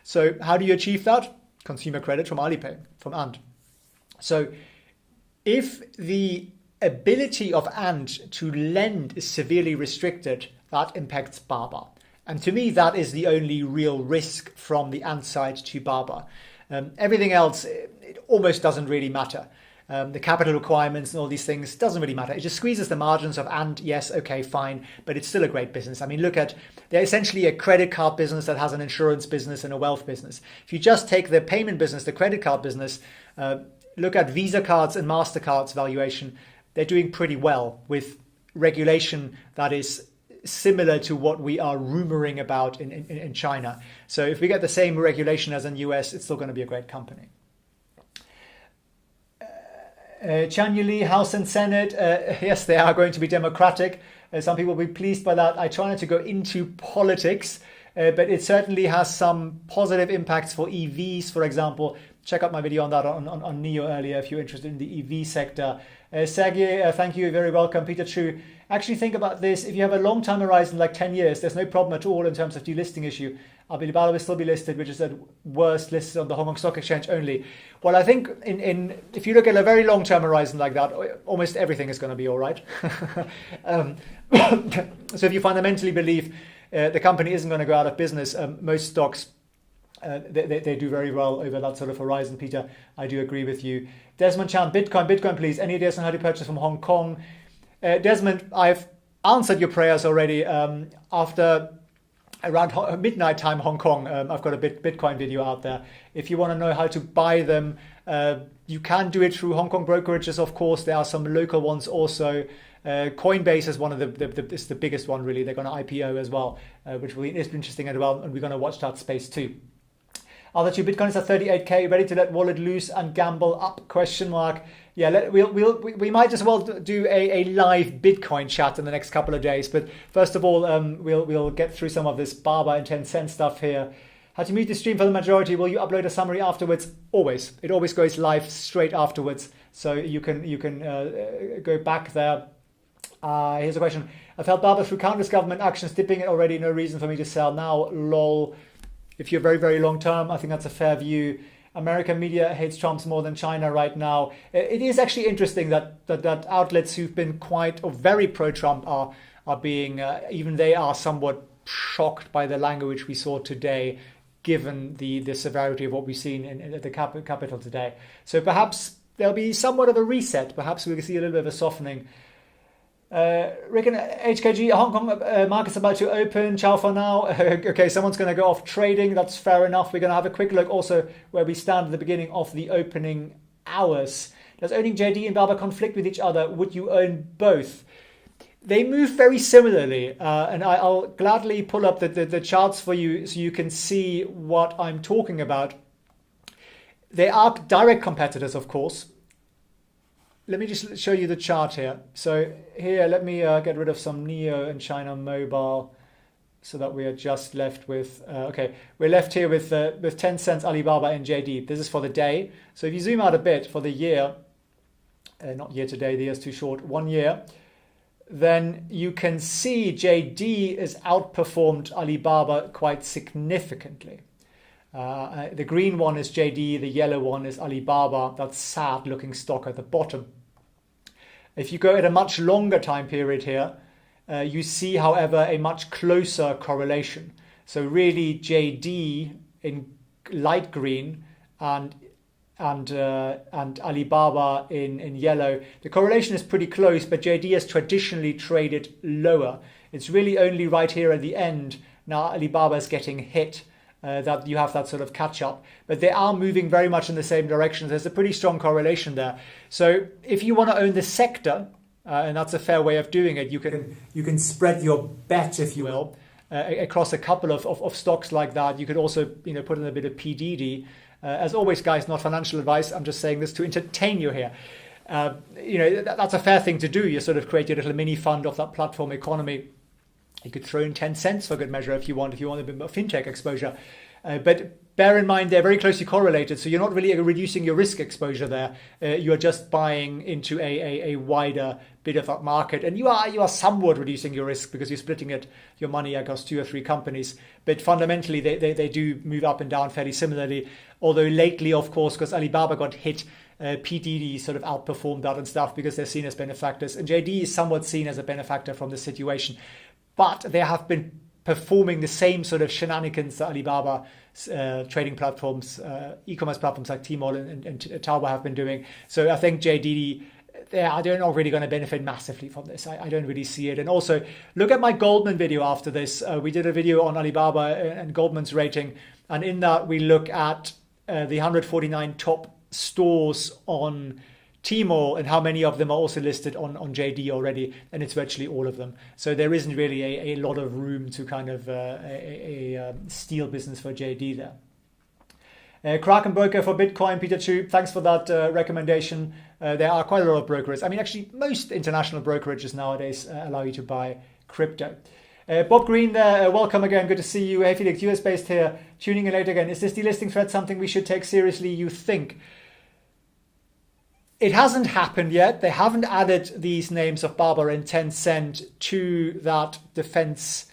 So how do you achieve that? Consumer credit from Alipay, from Ant. So if the ability of Ant to lend is severely restricted, that impacts Baba. And to me, that is the only real risk from the Ant side to Baba. Everything else, it almost doesn't really matter. The capital requirements and all these things doesn't really matter. It just squeezes the margins of Ant. Yes, okay, fine, but it's still a great business. I mean, they're essentially a credit card business that has an insurance business and a wealth business. If you just take the payment business, the credit card business, look at Visa cards and MasterCard's valuation, they're doing pretty well with regulation that is similar to what we are rumoring about in China. So if we get the same regulation as in the US, it's still going to be a great company. Chan Yuli, House and Senate, yes, they are going to be democratic. Some people will be pleased by that. I try not to go into politics, but it certainly has some positive impacts for EVs, for example. Check out my video on that on NEO earlier if you're interested in the EV sector. Sergey, thank you, very welcome. Peter Chu, actually think about this. If you have a long time horizon, like 10 years, there's no problem at all in terms of delisting issue. Alibaba will still be listed, which is at worst listed on the Hong Kong Stock Exchange only. Well, I think if you look at a very long-term horizon like that, almost everything is going to be all right. So if you fundamentally believe the company isn't going to go out of business, most stocks, they do very well over that sort of horizon, Peter. I do agree with you. Desmond Chan, Bitcoin, please. Any ideas on how to purchase from Hong Kong? Desmond, I've answered your prayers already. After around midnight time Hong Kong, I've got a Bitcoin video out there. If you want to know how to buy them, you can do it through Hong Kong brokerages, of course. There are some local ones also. Coinbase is one of it's the biggest one, really. They're going to IPO as well, which will be interesting as well, and we're going to watch that space too. Are the two Bitcoins at 38k ready to let wallet loose and gamble up? Question mark. Yeah, we might as well do a live Bitcoin chat in the next couple of days. But first of all, we'll get through some of this Alibaba and Tencent stuff here. How to mute the stream for the majority? Will you upload a summary afterwards? Always. It always goes live straight afterwards, so you can go back there. Here's a question. I've held Alibaba through countless government actions, dipping it already. No reason for me to sell now. Lol. If you're very, very long term, I think that's a fair view. American media hates Trump more than China right now. It is actually interesting that outlets who've been quite or very pro-Trump are being, even they are somewhat shocked by the language we saw today, given the severity of what we've seen at the Capitol today. So perhaps there'll be somewhat of a reset. Perhaps we'll see a little bit of a softening. Rick and HKG, Hong Kong market's about to open. Ciao for now. Okay, someone's going to go off trading. That's fair enough. We're going to have a quick look also where we stand at the beginning of the opening hours. Does owning JD and Alibaba conflict with each other? Would you own both? They move very similarly, and I'll gladly pull up the charts for you so you can see what I'm talking about. They are direct competitors, of course. Let me just show you the chart here. So here, let me get rid of some NEO and China Mobile so that we are just left with, okay, we're left here with Tencent, Alibaba and JD. This is for the day. So if you zoom out a bit for the year, not year to day, the year's too short, 1 year, then you can see JD has outperformed Alibaba quite significantly. The green one is JD, the yellow one is Alibaba. That's sad looking stock at the bottom. If you go at a much longer time period here, you see, however, a much closer correlation. So really JD in light green and and Alibaba in yellow. The correlation is pretty close, but JD has traditionally traded lower. It's really only right here at the end, now Alibaba is getting hit, that you have that sort of catch up. But they are moving very much in the same direction. There's a pretty strong correlation there. So if you want to own the sector, and that's a fair way of doing it, you can spread your bet, if you will, across a couple of stocks like that. You could also put in a bit of PDD. As always, guys, not financial advice. I'm just saying this to entertain you here. That's a fair thing to do. You sort of create your little mini fund of that platform economy. You could throw in 10 cents for good measure if you want a bit more fintech exposure. But bear in mind, they're very closely correlated. So you're not really reducing your risk exposure there. You're just buying into a wider bit of that market. And you are somewhat reducing your risk because you're splitting your money across 2 or 3 companies. But fundamentally, they do move up and down fairly similarly. Although lately, of course, because Alibaba got hit, PDD sort of outperformed that and stuff because they're seen as benefactors. And JD is somewhat seen as a benefactor from the situation. But they have been performing the same sort of shenanigans that Alibaba trading platforms, e-commerce platforms like Tmall and Taobao have been doing. So I think JD, they're not really going to benefit massively from this. I don't really see it. And also, look at my Goldman video after this. We did a video on Alibaba and Goldman's rating. And in that, we look at the 149 top stores on Tmall and how many of them are also listed on JD already, and it's virtually all of them. So there isn't really a lot of room to kind of steal business for JD there. Kraken broker for Bitcoin, Peter Chu, thanks for that recommendation. There are quite a lot of brokers. I mean, actually, most international brokerages nowadays allow you to buy crypto. Bob Green there, welcome again. Good to see you. Hey, Felix, US based here, tuning in late again. Is this delisting threat something we should take seriously, you think? It hasn't happened yet. They haven't added these names of Alibaba and Tencent to that defense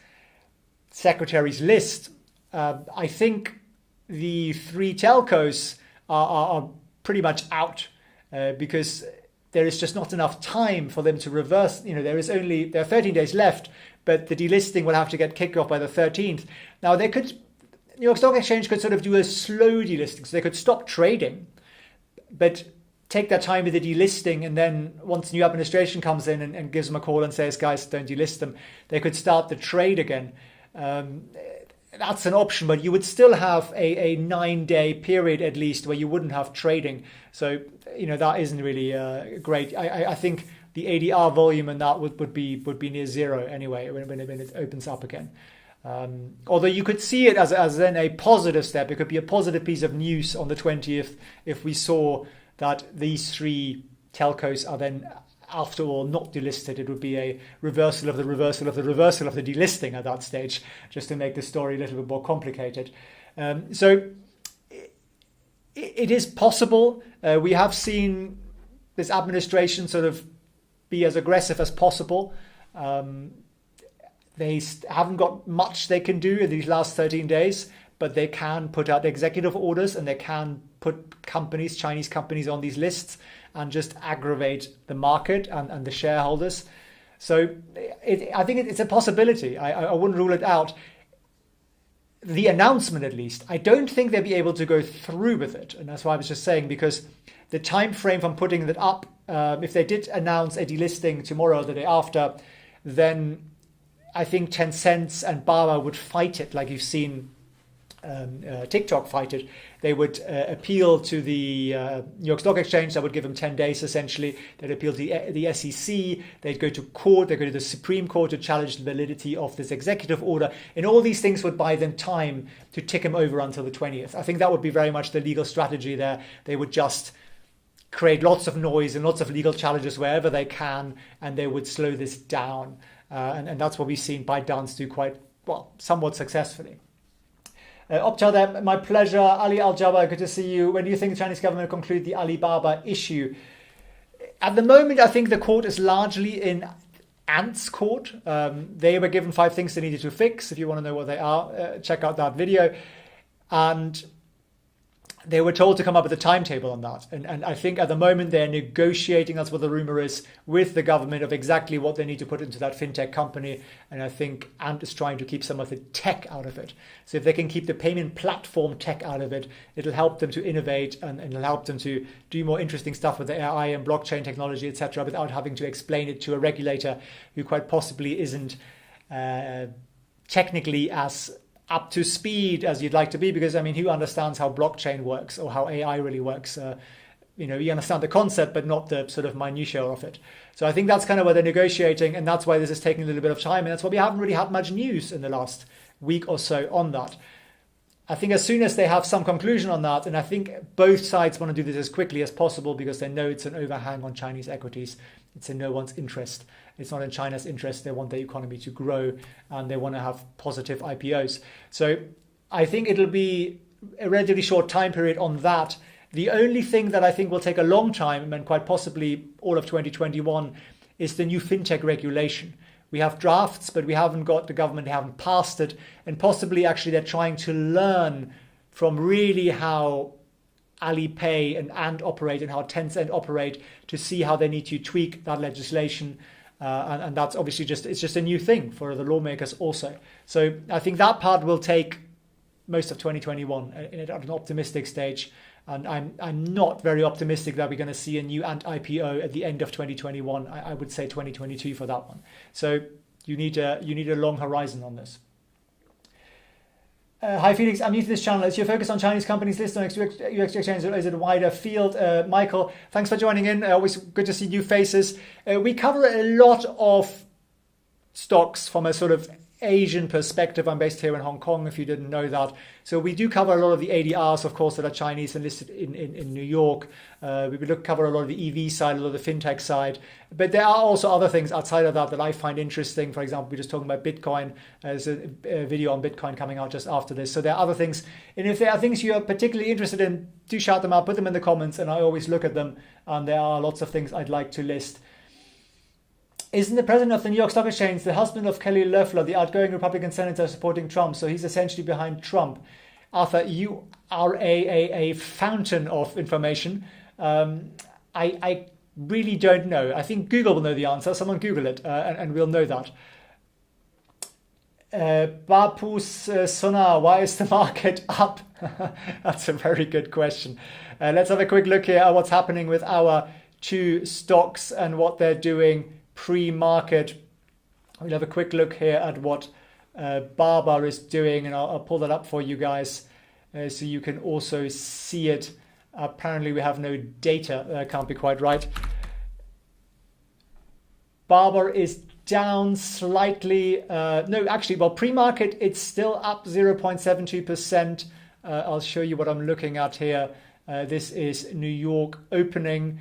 secretary's list. I think the 3 telcos are pretty much out because there is just not enough time for them to reverse. There are 13 days left, but the delisting will have to get kicked off by the 13th. Now, New York Stock Exchange could sort of do a slow delisting, so they could stop trading, but take their time with the delisting, and then once new administration comes in and gives them a call and says, guys, don't delist them, they could start the trade again. That's an option, but you would still have a 9-day period at least where you wouldn't have trading. So, that isn't really great. I think the ADR volume in that would be near zero anyway when it opens up again. Although you could see it as then a positive step. It could be a positive piece of news on the 20th if we saw that these 3 telcos are then, after all, not delisted. It would be a reversal of the reversal of the reversal of the delisting at that stage, just to make the story a little bit more complicated. So it is possible. We have seen this administration sort of be as aggressive as possible. They haven't got much they can do in these last 13 days, but they can put out executive orders and they can put Chinese companies on these lists and just aggravate the market and the shareholders. So I think it's a possibility. I wouldn't rule it out. The announcement, at least, I don't think they'll be able to go through with it. And that's why I was just saying, because the time frame from putting that up, if they did announce a delisting tomorrow or the day after, then I think Tencent and Alibaba would fight it like you've seen TikTok fight it. They would appeal to the New York Stock Exchange. That would give them 10 days essentially. They'd appeal to the SEC. They'd go to court. They'd go to the Supreme Court to challenge the validity of this executive order. And all these things would buy them time to tick them over until the 20th. I think that would be very much the legal strategy there. They would just create lots of noise and lots of legal challenges wherever they can, and they would slow this down. And that's what we've seen ByteDance do quite well, somewhat successfully. Opta there, my pleasure. Ali Al-Jabbar, good to see you. When do you think the Chinese government will conclude the Alibaba issue? At the moment, I think the court is largely in Ant's court. They were given 5 things they needed to fix. If you want to know what they are, check out that video. And they were told to come up with a timetable on that. And I think at the moment they're negotiating, that's what the rumor is, with the government of exactly what they need to put into that fintech company. And I think Ant is trying to keep some of the tech out of it. So if they can keep the payment platform tech out of it, it'll help them to innovate and it'll help them to do more interesting stuff with the AI and blockchain technology, etc., without having to explain it to a regulator who quite possibly isn't technically as up to speed as you'd like to be, because I mean, who understands how blockchain works or how AI really works? You understand the concept, but not the sort of minutiae of it. So I think that's kind of where they're negotiating, and that's why this is taking a little bit of time, and that's why we haven't really had much news in the last week or so on that. I think as soon as they have some conclusion on that, and I think both sides want to do this as quickly as possible because they know it's an overhang on Chinese equities. It's in no one's interest. It's not in China's interest. They want their economy to grow and they want to have positive IPOs. So I think it'll be a relatively short time period on that. The only thing that I think will take a long time, and quite possibly all of 2021, is the new fintech regulation. We have drafts, but we haven't got the government, they haven't passed it. And possibly actually they're trying to learn from really how Alipay and Ant operate and how Tencent operate to see how they need to tweak that legislation. And that's obviously it's just a new thing for the lawmakers also. So I think that part will take most of 2021 at an optimistic stage. And I'm not very optimistic that we're going to see a new Ant IPO at the end of 2021. I would say 2022 for that one. So you need a long horizon on this. Hi Felix, I'm new to this channel. Is your focus on Chinese companies listed on UX exchange, or is it a wider field? Michael, thanks for joining in. Always good to see new faces. We cover a lot of stocks from a sort of Asian perspective. I'm based here in Hong Kong, if you didn't know that. So we do cover a lot of the ADRs, of course, that are Chinese and listed in New York. We cover a lot of the EV side, a lot of the fintech side. But there are also other things outside of that I find interesting. For example, we're just talking about Bitcoin. There's a video on Bitcoin coming out just after this. So there are other things. And if there are things you are particularly interested in, do shout them out, put them in the comments, and I always look at them. And there are lots of things I'd like to list. Isn't the president of the New York Stock Exchange the husband of Kelly Loeffler, the outgoing Republican senator supporting Trump? So he's essentially behind Trump. Arthur, you are a fountain of information. I really don't know. I think Google will know the answer. Someone Google it and we'll know that. Bapus Sonar, why is the market up? That's a very good question. Let's have a quick look here at what's happening with our two stocks and what they're doing pre-market. We'll have a quick look here at what Baba is doing, and I'll pull that up for you guys so you can also see it. Apparently we have no data. That can't be quite right. Baba is down slightly. No, actually, well, pre-market it's still up 0.72%. I'll show you what I'm looking at here. This is New York opening.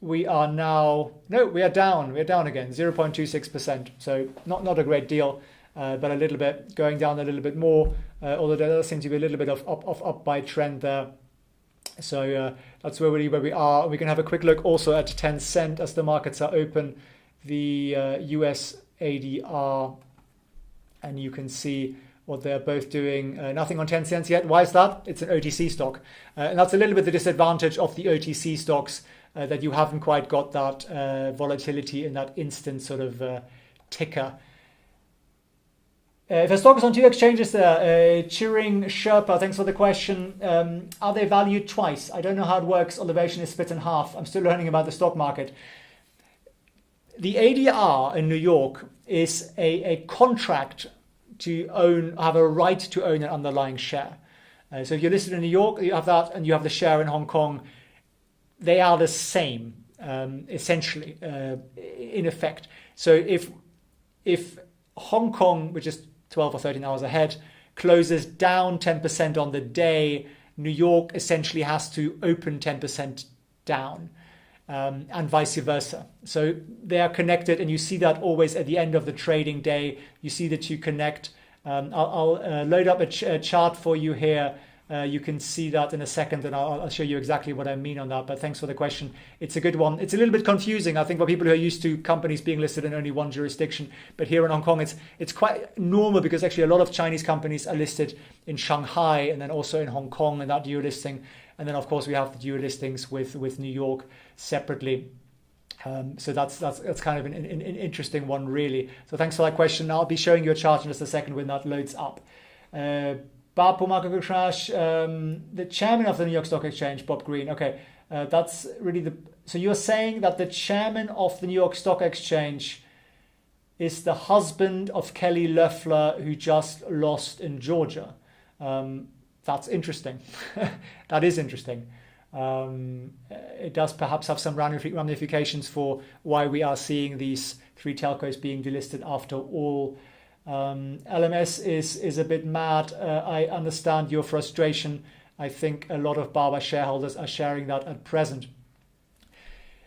We are now, no, we are down. We're down again, 0.26%. So not a great deal, but a little bit, going down a little bit more, although there does seem to be a little bit of up by trend there. So that's where we are. We can have a quick look also at Tencent as the markets are open, the US ADR, and you can see what they're both doing. Nothing on Tencent yet. Why is that? It's an OTC stock. And that's a little bit the disadvantage of the OTC stocks, that you haven't quite got that volatility in that instant sort of ticker. If a stock is on two exchanges there, Cheering Sherpa, thanks for the question. Are they valued twice? I don't know how it works. Elevation is split in half. I'm still learning about the stock market. The ADR in New York is a contract to have a right to own an underlying share. So if you're listed in New York, you have that, and you have the share in Hong Kong. They are the same, essentially, in effect. So if Hong Kong, which is 12 or 13 hours ahead, closes down 10% on the day, New York essentially has to open 10% down, and vice versa. So they are connected, and you see that always at the end of the trading day. You see the two connect. I'll load up a chart for you here You can see that in a second, and I'll show you exactly what I mean on that. But thanks for the question. It's a good one. It's a little bit confusing, I think, for people who are used to companies being listed in only one jurisdiction. But here in Hong Kong, it's quite normal, because actually a lot of Chinese companies are listed in Shanghai and then also in Hong Kong in that dual listing. And then, of course, we have the dual listings with New York separately. So that's kind of an interesting one, really. So thanks for that question. I'll be showing you a chart in just a second when that loads up. Bapu market crash. The chairman of the New York Stock Exchange, Bob Green. Okay, that's really so you're saying that the chairman of the New York Stock Exchange is the husband of Kelly Loeffler, who just lost in Georgia. That's interesting. That is interesting. It does perhaps have some ramifications for why we are seeing these three telcos being delisted after all. LMS is a bit mad. I understand your frustration. I think a lot of Baba shareholders are sharing that at present.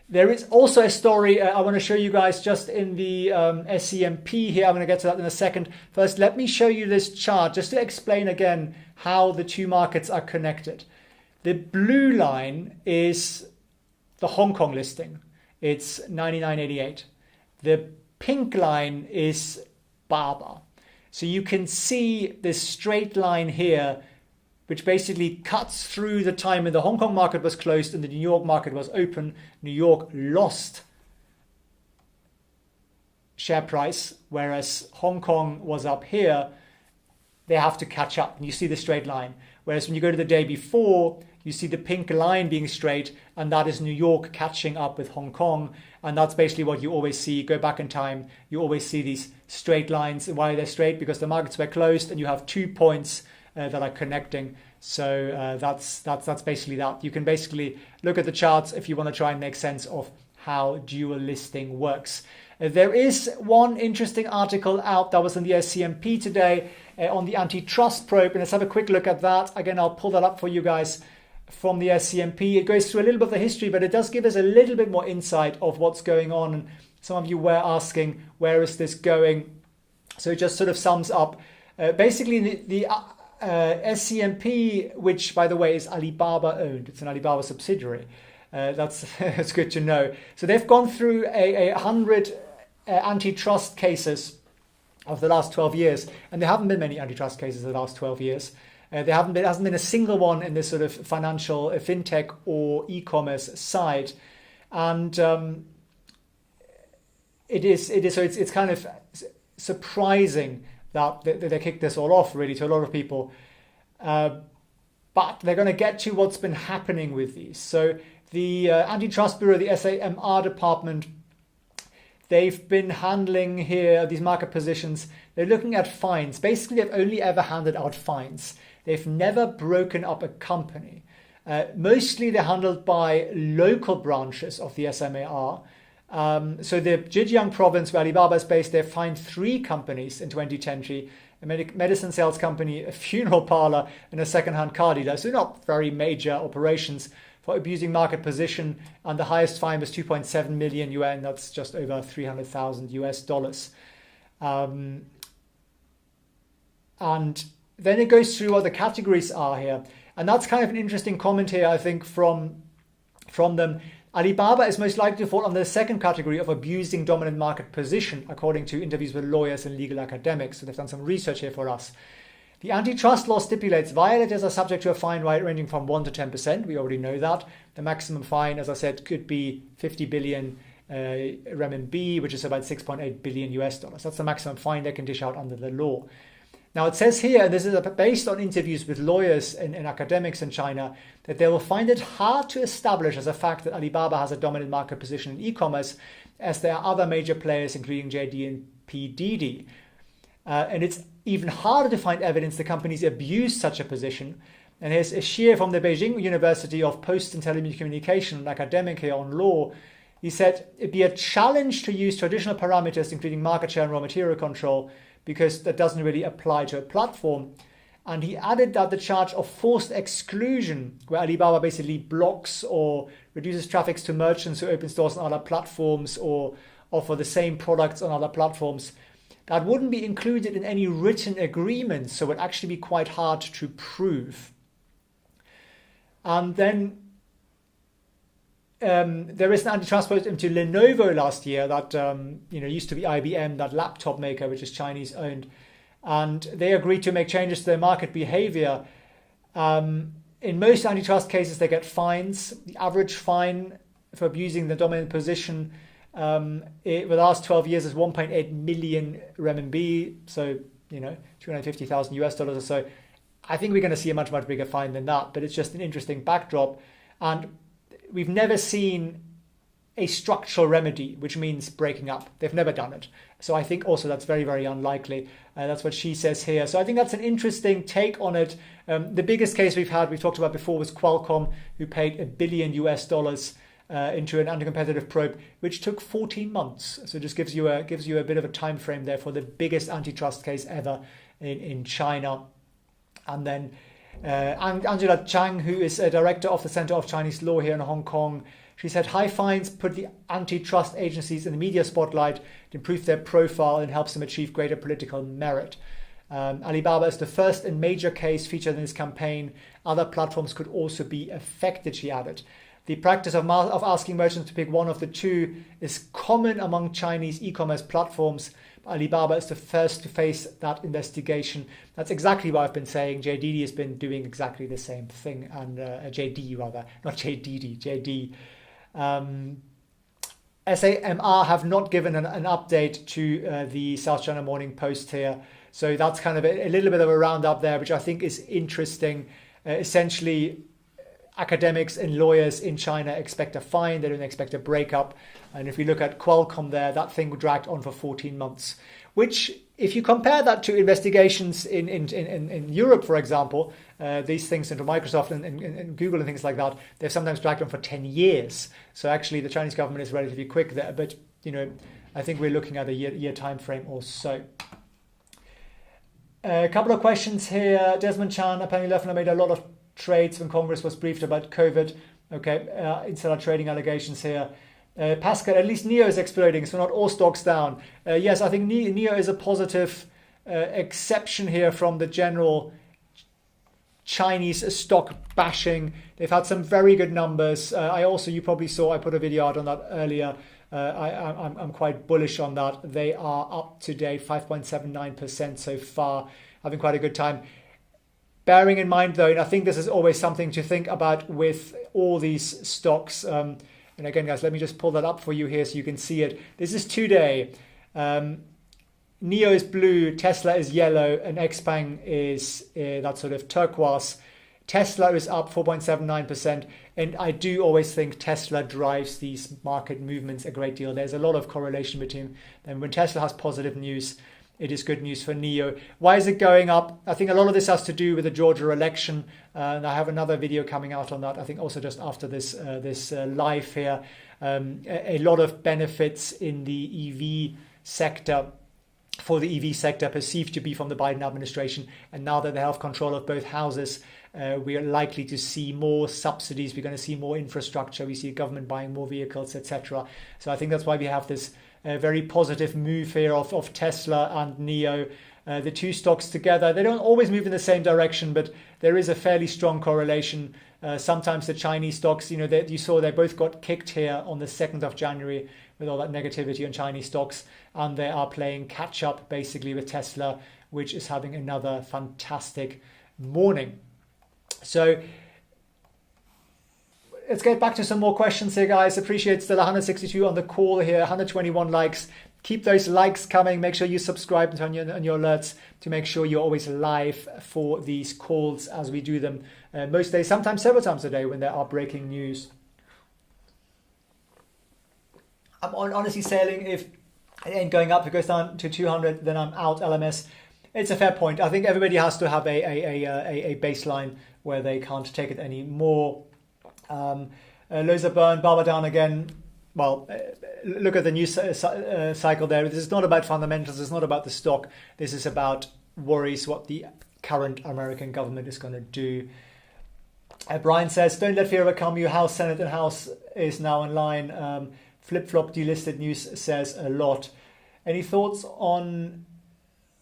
There is also a story I want to show you guys just in the SCMP here. I'm going to get to that in a second. First, let me show you this chart just to explain again how the two markets are connected. The blue line is the Hong Kong listing. It's 99.88. The pink line is Baba. So you can see this straight line here, which basically cuts through the time when the Hong Kong market was closed and the New York market was open. New York lost share price, whereas Hong Kong was up here. They have to catch up, and you see the straight line. Whereas when you go to the day before, you see the pink line being straight, and that is New York catching up with Hong Kong. And that's basically what you always see. Go back in time, you always see these straight lines. Why are they straight? Because the markets were closed and you have 2 points that are connecting. So that's basically that. You can basically look at the charts if you want to try and make sense of how dual listing works. There is one interesting article out that was in the SCMP today on the antitrust probe. And let's have a quick look at that. Again, I'll pull that up for you guys from the SCMP. It goes through a little bit of the history, but it does give us a little bit more insight of what's going on. And some of you were asking, where is this going? So it just sort of sums up. Basically, the SCMP, which, by the way, is Alibaba owned. It's an Alibaba subsidiary. That's good to know. So they've gone through 100 antitrust cases of the last 12 years. And there haven't been many antitrust cases in the last 12 years. There hasn't been a single one in this sort of financial fintech or e-commerce side. And it's kind of surprising that they kicked this all off, really, to a lot of people. But they're going to get to what's been happening with these. So the Antitrust Bureau, the SAMR department, they've been handling here these market positions. They're looking at fines. Basically, they've only ever handed out fines. They've never broken up a company. Mostly they're handled by local branches of the SAMR. So the Zhejiang province, where Alibaba is based, they've fined 3 companies in 2020, a medicine sales company, a funeral parlor, and a second-hand car dealer. So not very major operations for abusing market position. And the highest fine was 2.7 million yuan. That's just over $300,000. And then it goes through what the categories are here. And that's kind of an interesting comment here, I think, from them. Alibaba is most likely to fall under the second category of abusing dominant market position, according to interviews with lawyers and legal academics. So they've done some research here for us. The antitrust law stipulates violators are subject to a fine ranging from 1% to 10%. We already know that. The maximum fine, as I said, could be 50 billion renminbi, which is about $6.8 billion. That's the maximum fine they can dish out under the law. Now it says here, and this is based on interviews with lawyers and academics in China, that they will find it hard to establish as a fact that Alibaba has a dominant market position in e-commerce, as there are other major players, including JD and PDD. And it's even harder to find evidence the companies abuse such a position. And here's a Xie from the Beijing University of Post and Telecommunication, an academic here on law. He said it'd be a challenge to use traditional parameters, including market share and raw material control, because that doesn't really apply to a platform. And he added that the charge of forced exclusion, where Alibaba basically blocks or reduces traffic to merchants who open stores on other platforms or offer the same products on other platforms, that wouldn't be included in any written agreement, so it would actually be quite hard to prove. And then there is an antitrust vote into Lenovo last year that used to be IBM, that laptop maker, which is Chinese owned, and they agreed to make changes to their market behavior. In most antitrust cases, they get fines. The average fine for abusing the dominant position for the last 12 years is 1.8 million renminbi, so $250,000 or so. I think we're going to see a much bigger fine than that, but it's just an interesting backdrop. And we've never seen a structural remedy, which means breaking up. They've never done it. So I think also that's very, very unlikely. That's what she says here. So I think that's an interesting take on it. The biggest case we've talked about before, was Qualcomm, who paid $1 billion into an anti-competitive probe, which took 14 months. So it just gives you a bit of a time frame there for the biggest antitrust case ever in China. And then Angela Chang, who is a director of the Center of Chinese Law here in Hong Kong, she said high fines put the antitrust agencies in the media spotlight to improve their profile and helps them achieve greater political merit. Alibaba is the first and major case featured in this campaign. Other platforms could also be affected, she added. The practice of asking merchants to pick one of the two is common among Chinese e-commerce platforms. Alibaba is the first to face that investigation. That's exactly what I've been saying. JD has been doing exactly the same thing, and JD rather, not JDD, JD. SAMR have not given an update to the South China Morning Post here. So that's kind of a little bit of a roundup there, which I think is interesting. Essentially, academics and lawyers in China expect a fine. They don't expect a breakup. And if we look at Qualcomm there, that thing dragged on for 14 months, which, if you compare that to investigations in Europe, for example, these things into Microsoft and Google and things like that, they've sometimes dragged on for 10 years. So actually the Chinese government is relatively quick there. But, I think we're looking at a year time frame or so. A couple of questions here. Desmond Chan, apparently Leffler made a lot of trades when Congress was briefed about COVID. Okay, insider trading allegations here. Pascal, at least NEO is exploding, so not all stocks down. Yes, I think NEO is a positive exception here from the general Chinese stock bashing. They've had some very good numbers. You probably saw, I put a video out on that earlier. I'm quite bullish on that. They are up to date 5.79% so far, having quite a good time. Bearing in mind, though, and I think this is always something to think about with all these stocks. And again, guys, let me just pull that up for you here so you can see it. This is today. NEO is blue, Tesla is yellow, and XPeng is that sort of turquoise. Tesla is up 4.79%. And I do always think Tesla drives these market movements a great deal. There's a lot of correlation between them. When Tesla has positive news, it is good news for NEO. Why is it going up? I think a lot of this has to do with the Georgia election. And I have another video coming out on that, I think also just after this live here. A lot of benefits in the EV sector, for the EV sector, perceived to be from the Biden administration. And now that they have control of both houses, we are likely to see more subsidies. We're going to see more infrastructure. We see government buying more vehicles, etc. So I think that's why we have this very positive move here of Tesla and NEO. The two stocks together, they don't always move in the same direction, but there is a fairly strong correlation. Sometimes the Chinese stocks, you saw they both got kicked here on the 2nd of January with all that negativity on Chinese stocks, and they are playing catch up basically with Tesla, which is having another fantastic morning. So let's get back to some more questions here, guys. Appreciate still 162 on the call here, 121 likes. Keep those likes coming. Make sure you subscribe and turn on your alerts to make sure you're always live for these calls as we do them most days, sometimes several times a day when there are breaking news. I'm honestly sailing. If it ain't going up, if it goes down to 200, then I'm out LMS. It's a fair point. I think everybody has to have a baseline where they can't take it anymore. Loads of burn, Baba down again. Well, look at the news cycle there. This is not about fundamentals. It's not about the stock. This is about worries what the current American government is going to do. Brian says, don't let fear overcome you. House, Senate and House is now in line. Flip-flop delisted news says a lot. Any thoughts on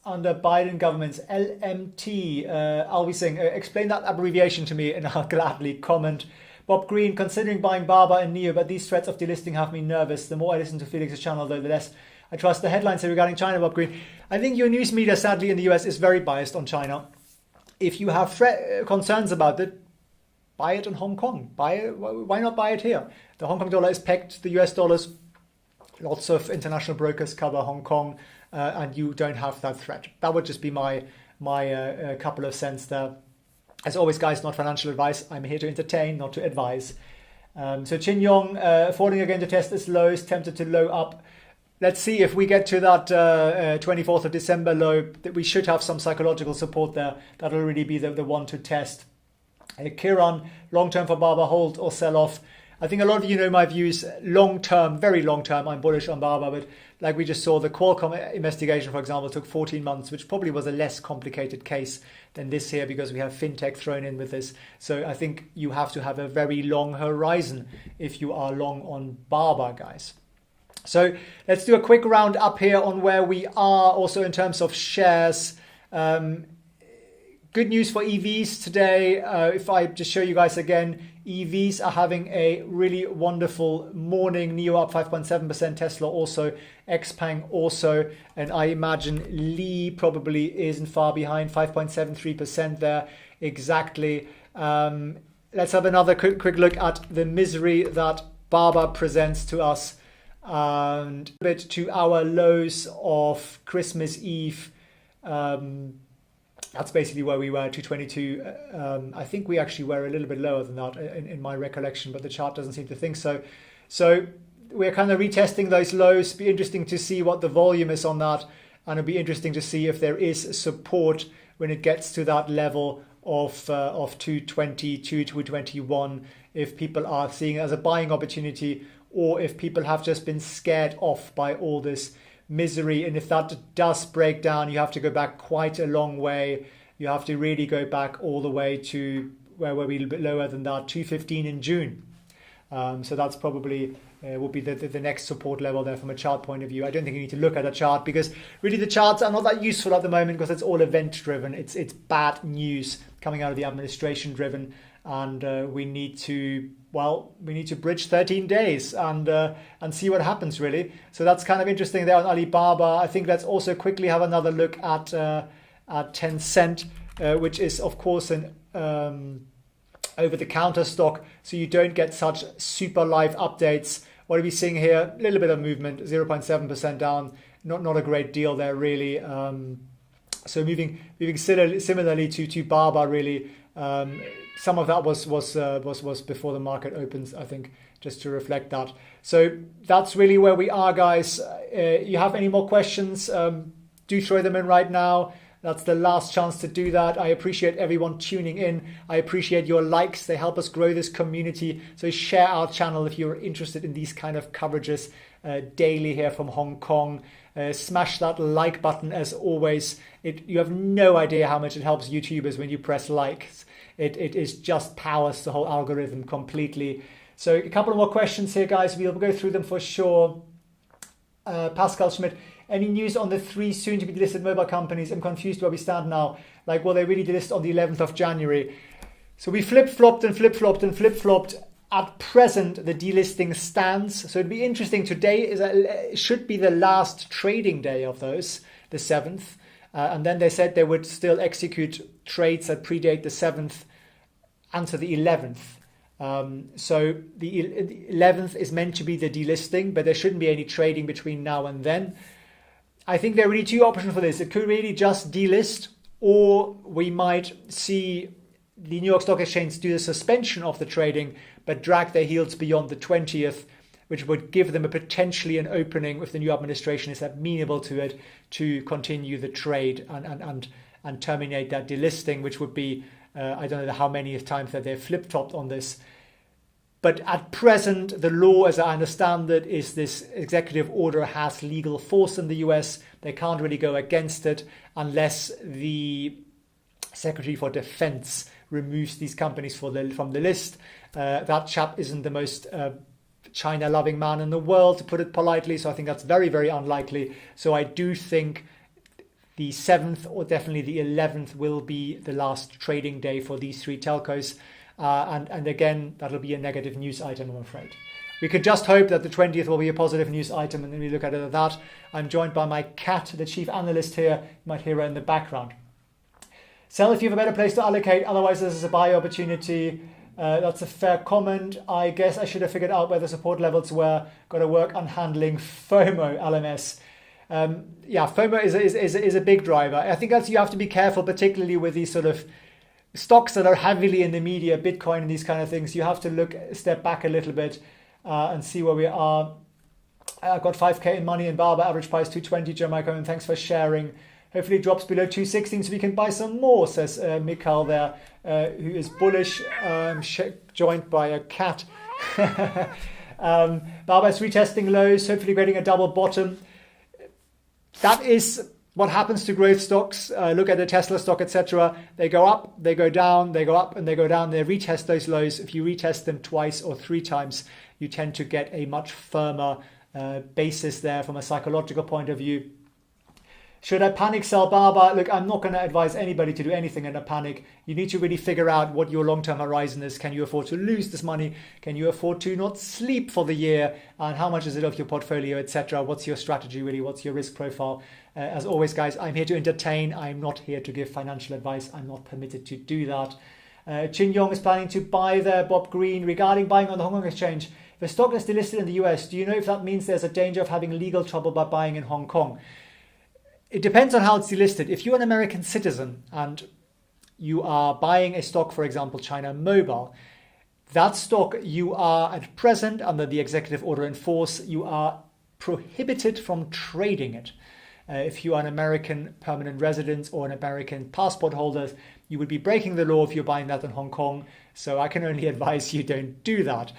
under Biden government's LMT. Alvi Singh, explain that abbreviation to me and I'll gladly comment. Bob Green, considering buying Baba and Neo, but these threats of delisting have me nervous. The more I listen to Felix's channel, though, the less I trust the headlines regarding China, Bob Green. I think your news media, sadly, in the US is very biased on China. If you have concerns about it, buy it in Hong Kong. Buy it. Why not buy it here? The Hong Kong dollar is pegged to the US dollars. Lots of international brokers cover Hong Kong, and you don't have that threat. That would just be my couple of cents there. As always, guys, not financial advice. I'm here to entertain, not to advise. So Chin Yong, falling again to test its lows, tempted to low up. Let's see if we get to that 24th of December low, that we should have some psychological support there. That'll really be the one to test. Kiran, long-term for Baba, hold or sell off. I think a lot of you know my views. Long-term, very long-term, I'm bullish on Baba, but like we just saw, the Qualcomm investigation, for example, took 14 months, which probably was a less complicated case than this here because we have fintech thrown in with this. So I think you have to have a very long horizon if you are long on Baba, guys. So let's do a quick round up here on where we are also in terms of shares. Good news for EVs today. If I just show you guys again, EVs are having a really wonderful morning. NIO up 5.7%, Tesla also, Xpeng also, and I imagine Li probably isn't far behind, 5.73% there exactly. Let's have another quick look at the misery that Baba presents to us, and a bit to our lows of Christmas Eve. That's basically where we were, 222. I think we actually were a little bit lower than that in my recollection, but the chart doesn't seem to think so. So we're kind of retesting those lows. Be interesting to see what the volume is on that, and it'll be interesting to see if there is support when it gets to that level of 222, 221, if people are seeing it as a buying opportunity, or if people have just been scared off by all this misery. And if that does break down, you have to go back quite a long way. You have to really go back all the way to where we're a little bit lower than that, 215 in June. So that's probably will be the next support level there from a chart point of view. I don't think you need to look at a chart because really the charts are not that useful at the moment because it's all event driven. It's bad news coming out of the administration driven, and we need to bridge 13 days and see what happens really. So that's kind of interesting there on Alibaba. I think let's also quickly have another look at Tencent, which is of course an over-the-counter stock, so you don't get such super live updates. What are we seeing here? A little bit of movement, 0.7% down. Not a great deal there really. So moving similarly to Baba really. Some of that was before the market opens, I think, just to reflect that. So that's really where we are, guys. You have any more questions? Do throw them in right now. That's the last chance to do that. I appreciate everyone tuning in. I appreciate your likes. They help us grow this community. So share our channel if you're interested in these kind of coverages daily here from Hong Kong. Smash that like button as always. You have no idea how much it helps YouTubers when you press likes. It is just powers the whole algorithm completely. So a couple of more questions here, guys. We'll go through them for sure. Pascal Schmidt, any news on the 3 soon-to-be delisted mobile companies? I'm confused where we stand now. Like, will they really delist on the 11th of January? So we flip-flopped and flip-flopped and flip-flopped. At present, the delisting stands. So it'd be interesting. Today should be the last trading day of those, the 7th. And then they said they would still execute trades that predate the 7th until the 11th. So the 11th is meant to be the delisting, but there shouldn't be any trading between now and then. I think there are really 2 options for this. It could really just delist, or we might see the New York Stock Exchange do the suspension of the trading, but drag their heels beyond the 20th, which would give them potentially an opening if the new administration is amenable to it to continue the trade and terminate that delisting, which would be, I don't know how many times that they've flip-flopped on this. But at present, the law, as I understand it, is this executive order has legal force in the US. They can't really go against it unless the Secretary for Defense removes these companies from the list. That chap isn't the most China-loving man in the world, to put it politely. So I think that's very, very unlikely. So I do think the 7th or definitely the 11th will be the last trading day for these three telcos. And again, that'll be a negative news item, I'm afraid. We could just hope that the 20th will be a positive news item, and then we look at it at that. I'm joined by my cat, the chief analyst here. You might hear her in the background. Sell if you have a better place to allocate, otherwise this is a buy opportunity. That's a fair comment. I guess I should have figured out where the support levels were. Got to work on handling FOMO, LMS. FOMO is a big driver. I think you have to be careful, particularly with these sort of stocks that are heavily in the media, Bitcoin and these kind of things. You have to step back a little bit and see where we are. I've got 5k in money in Barber, average price 220. Jeremiah Cohen, thanks for sharing. Hopefully it drops below 216 so we can buy some more, says Mikhail there, who is bullish, joined by a cat. Barber is retesting lows, hopefully getting a double bottom. That is what happens to growth stocks. Look at the Tesla stock, etc. They go up, they go down, they go up and they go down. They retest those lows. If you retest them twice or three times, you tend to get a much firmer basis there from a psychological point of view. Should I panic sell Barber? Look, I'm not going to advise anybody to do anything in a panic. You need to really figure out what your long-term horizon is. Can you afford to lose this money? Can you afford to not sleep for the year? And how much is it of your portfolio, etc.? What's your strategy really? What's your risk profile? As always, guys, I'm here to entertain. I'm not here to give financial advice. I'm not permitted to do that. Chin Yong is planning to buy there. Bob Green, regarding buying on the Hong Kong exchange. If a stock is delisted in the US, do you know if that means there's a danger of having legal trouble by buying in Hong Kong? It depends on how it's delisted. If you're an American citizen and you are buying a stock, for example, China Mobile, that stock you are at present under the executive order in force, you are prohibited from trading it. If you are an American permanent resident or an American passport holder, you would be breaking the law if you're buying that in Hong Kong. So I can only advise you don't do that.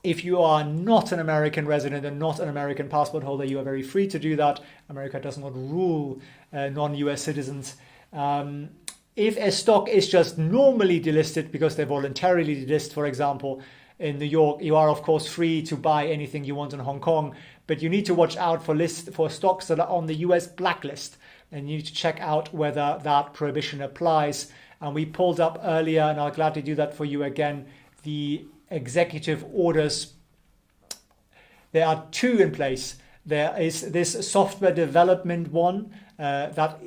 If you are not an American resident and not an American passport holder, you are very free to do that. America does not rule non-US citizens. If a stock is just normally delisted because they voluntarily delist, for example, in New York, you are of course free to buy anything you want in Hong Kong, but you need to watch out for stocks that are on the US blacklist, and you need to check out whether that prohibition applies. And we pulled up earlier, and I'll gladly do that for you again, the executive orders. There are two in place. There is this software development one that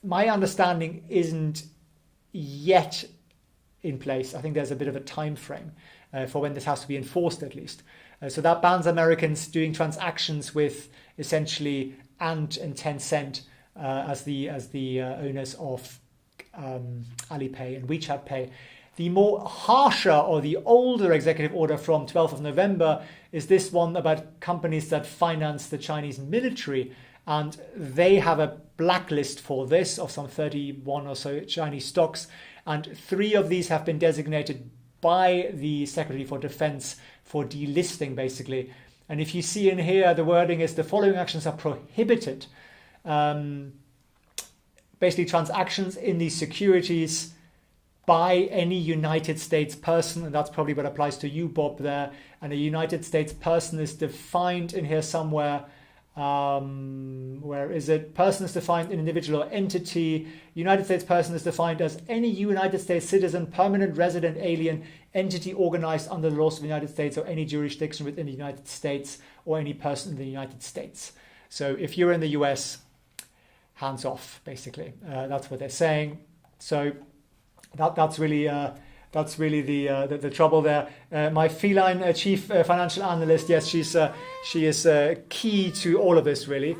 my understanding isn't yet in place. I think there's a bit of a time frame for when this has to be enforced at least. So that bans Americans doing transactions with essentially Ant and Tencent as the owners of Alipay and WeChat Pay. The more harsher or the older executive order from 12th of November is this one about companies that finance the Chinese military. And they have a blacklist for this of some 31 or so Chinese stocks. And 3 of these have been designated by the Secretary for Defense for delisting, basically. And if you see in here, the wording is the following actions are prohibited. Basically, transactions in these securities by any United States person, and that's probably what applies to you, Bob, there. And a United States person is defined in here somewhere. Where is it? Person is defined an individual or entity. United States person is defined as any United States citizen, permanent resident, alien, entity organized under the laws of the United States or any jurisdiction within the United States or any person in the United States. So if you're in the US, hands off, basically. That's what they're saying. So that's really the trouble there. My feline chief financial analyst, yes, she is key to all of this, really.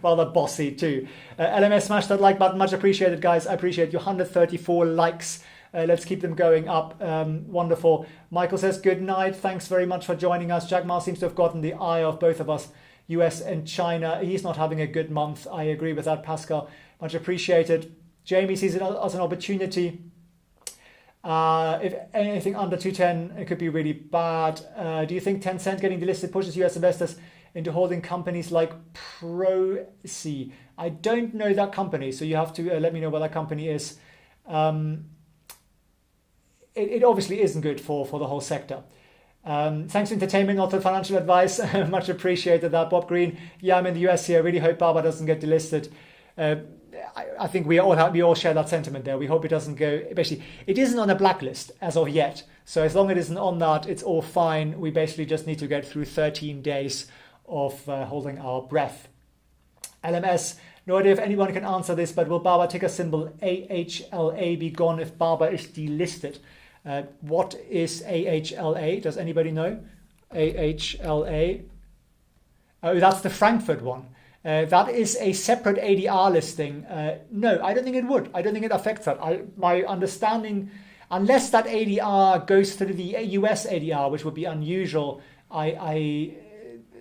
Rather bossy too. LMS, smash that like button, much appreciated, guys. I appreciate your 134 likes. Let's keep them going up. Wonderful. Michael says good night. Thanks very much for joining us. Jack Ma seems to have gotten the eye of both of us, US and China. He's not having a good month. I agree with that, Pascal. Much appreciated. Jamie sees it as an opportunity. If anything under 210, it could be really bad. Do you think Tencent getting delisted pushes US investors into holding companies like Proci? I don't know that company, so you have to let me know what that company is. It obviously isn't good for the whole sector. Thanks for entertainment, not for financial advice. Much appreciated that, Bob Green. Yeah, I'm in the US here. I really hope Baba doesn't get delisted. I think we all share that sentiment there. We hope it doesn't go. Basically, it isn't on a blacklist as of yet. So as long as it isn't on that, it's all fine. We basically just need to get through 13 days of holding our breath. LMS, no idea if anyone can answer this, but will Baba ticker symbol AHLA be gone if Baba is delisted? What is AHLA? Does anybody know? AHLA. Oh, that's the Frankfurt one. That is a separate ADR listing. No, I don't think it would. I don't think it affects that. My understanding, unless that ADR goes through the US ADR, which would be unusual,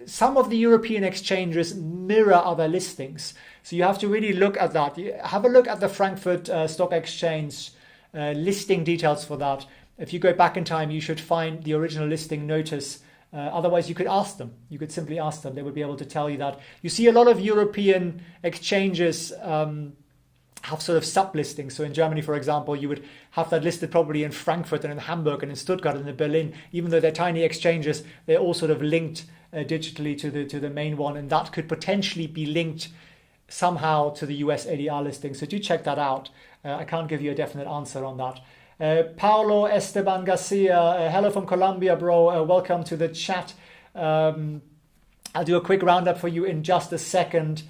some of the European exchanges mirror other listings. So you have to really look at that. Have a look at the Frankfurt Stock Exchange listing details for that. If you go back in time, you should find the original listing notice. Otherwise, you could ask them. You could simply ask them. They would be able to tell you that. You see a lot of European exchanges have sort of sub-listings. So in Germany, for example, you would have that listed probably in Frankfurt and in Hamburg and in Stuttgart and in Berlin. Even though they're tiny exchanges, they're all sort of linked digitally to the main one. And that could potentially be linked somehow to the US ADR listing. So do check that out. I can't give you a definite answer on that. Paulo Esteban Garcia, hello from Colombia, bro. Welcome to the chat. I'll do a quick roundup for you in just a second.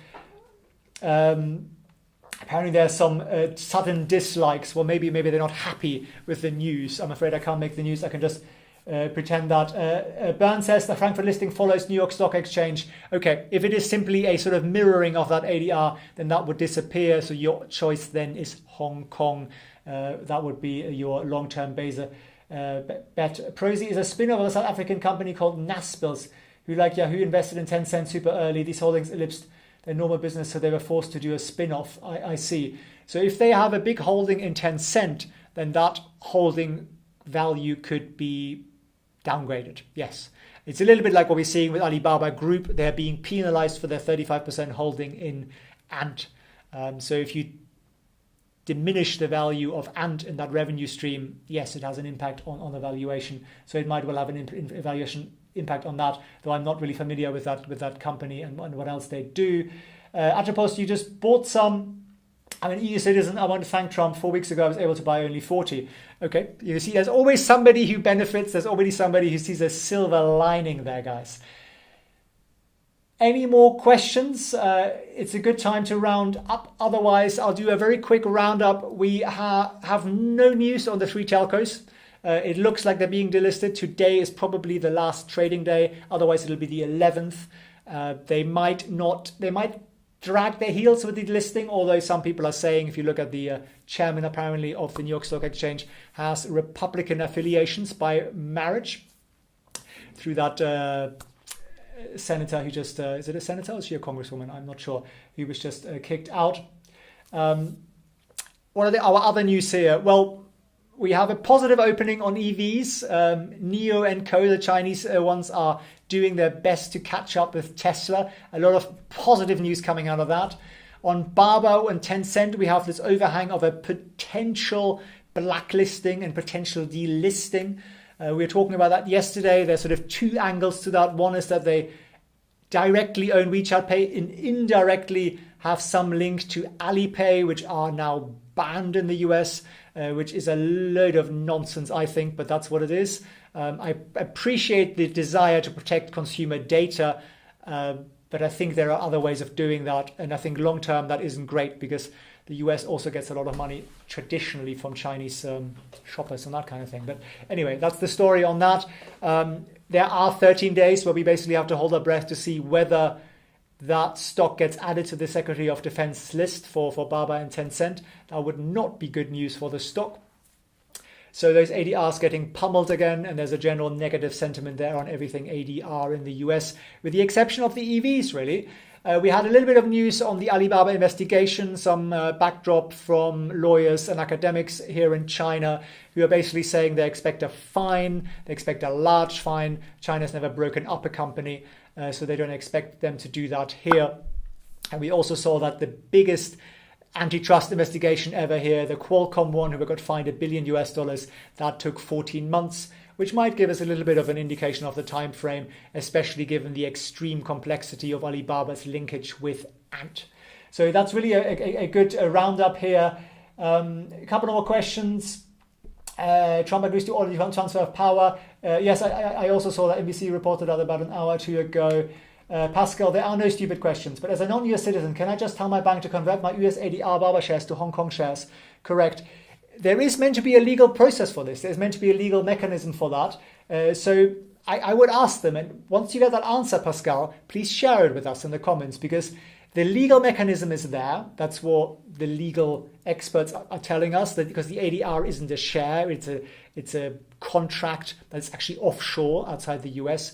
Apparently there's some sudden dislikes. Well, maybe they're not happy with the news. I'm afraid I can't make the news. I can just pretend that. Bern says the Frankfurt listing follows New York Stock Exchange. Okay, if it is simply a sort of mirroring of that ADR, then that would disappear. So your choice then is Hong Kong. That would be your long-term bet. Prosy is a spin-off of a South African company called Naspers, who, like Yahoo, invested in Tencent super early. These holdings ellipsed their normal business, so they were forced to do a spin-off. I see. So if they have a big holding in Tencent, then that holding value could be downgraded. Yes. It's a little bit like what we're seeing with Alibaba Group. They're being penalized for their 35% holding in Ant. So if you diminish the value of Ant in that revenue stream, yes, it has an impact on the valuation. So it might well have an valuation impact on that, though I'm not really familiar with that company and what else they do. Atropos, you just bought some. I'm an EU citizen. I want to thank Trump. 4 weeks ago, I was able to buy only 40. Okay, you see, there's always somebody who benefits. There's already somebody who sees a silver lining there, guys. Any more questions? It's a good time to round up. Otherwise, I'll do a very quick roundup. We have no news on the three telcos. It looks like they're being delisted. Today is probably the last trading day. Otherwise, it'll be the 11th. They might drag their heels with the delisting, although some people are saying, if you look at the chairman apparently of the New York Stock Exchange, has Republican affiliations by marriage through that senator who just, is it a senator or is she a congresswoman? I'm not sure. He was just kicked out. What are our other news here? Well, we have a positive opening on EVs. NIO and Co, the Chinese ones, are doing their best to catch up with Tesla. A lot of positive news coming out of that. On Baba and Tencent, we have this overhang of a potential blacklisting and potential delisting. We were talking about that yesterday. There's sort of two angles to that. One is that they directly own WeChat Pay and indirectly have some link to Alipay, which are now banned in the US, which is a load of nonsense, I think, but that's what it is. I appreciate the desire to protect consumer data, but I think there are other ways of doing that. And I think long term that isn't great because the US also gets a lot of money traditionally from Chinese shoppers and that kind of thing. But anyway, that's the story on that. There are 13 days where we basically have to hold our breath to see whether that stock gets added to the Secretary of Defense list for Baba and Tencent. That would not be good news for the stock. So those ADRs getting pummeled again, and there's a general negative sentiment there on everything ADR in the US, with the exception of the EVs, really. We had a little bit of news on the Alibaba investigation, some backdrop from lawyers and academics here in China who are basically saying they expect a fine, they expect a large fine. China's never broken up a company, so they don't expect them to do that here. And we also saw that the biggest antitrust investigation ever here, the Qualcomm one, who got fined $1 billion, that took 14 months. which might give us a little bit of an indication of the time frame, especially given the extreme complexity of Alibaba's linkage with Ant. So that's really a good roundup here. A couple more questions. Trump agrees to order the transfer of power. Yes, I also saw that NBC reported that about an hour or two ago. Pascal, there are no stupid questions, but as a non-US citizen, can I just tell my bank to convert my US ADR Baba shares to Hong Kong shares? Correct. There is meant to be a legal process for this. There's meant to be a legal mechanism for that. So I would ask them, and once you get that answer, Pascal, please share it with us in the comments, because the legal mechanism is there. That's what the legal experts are telling us, that because the ADR isn't a share, it's a contract that's actually offshore outside the US.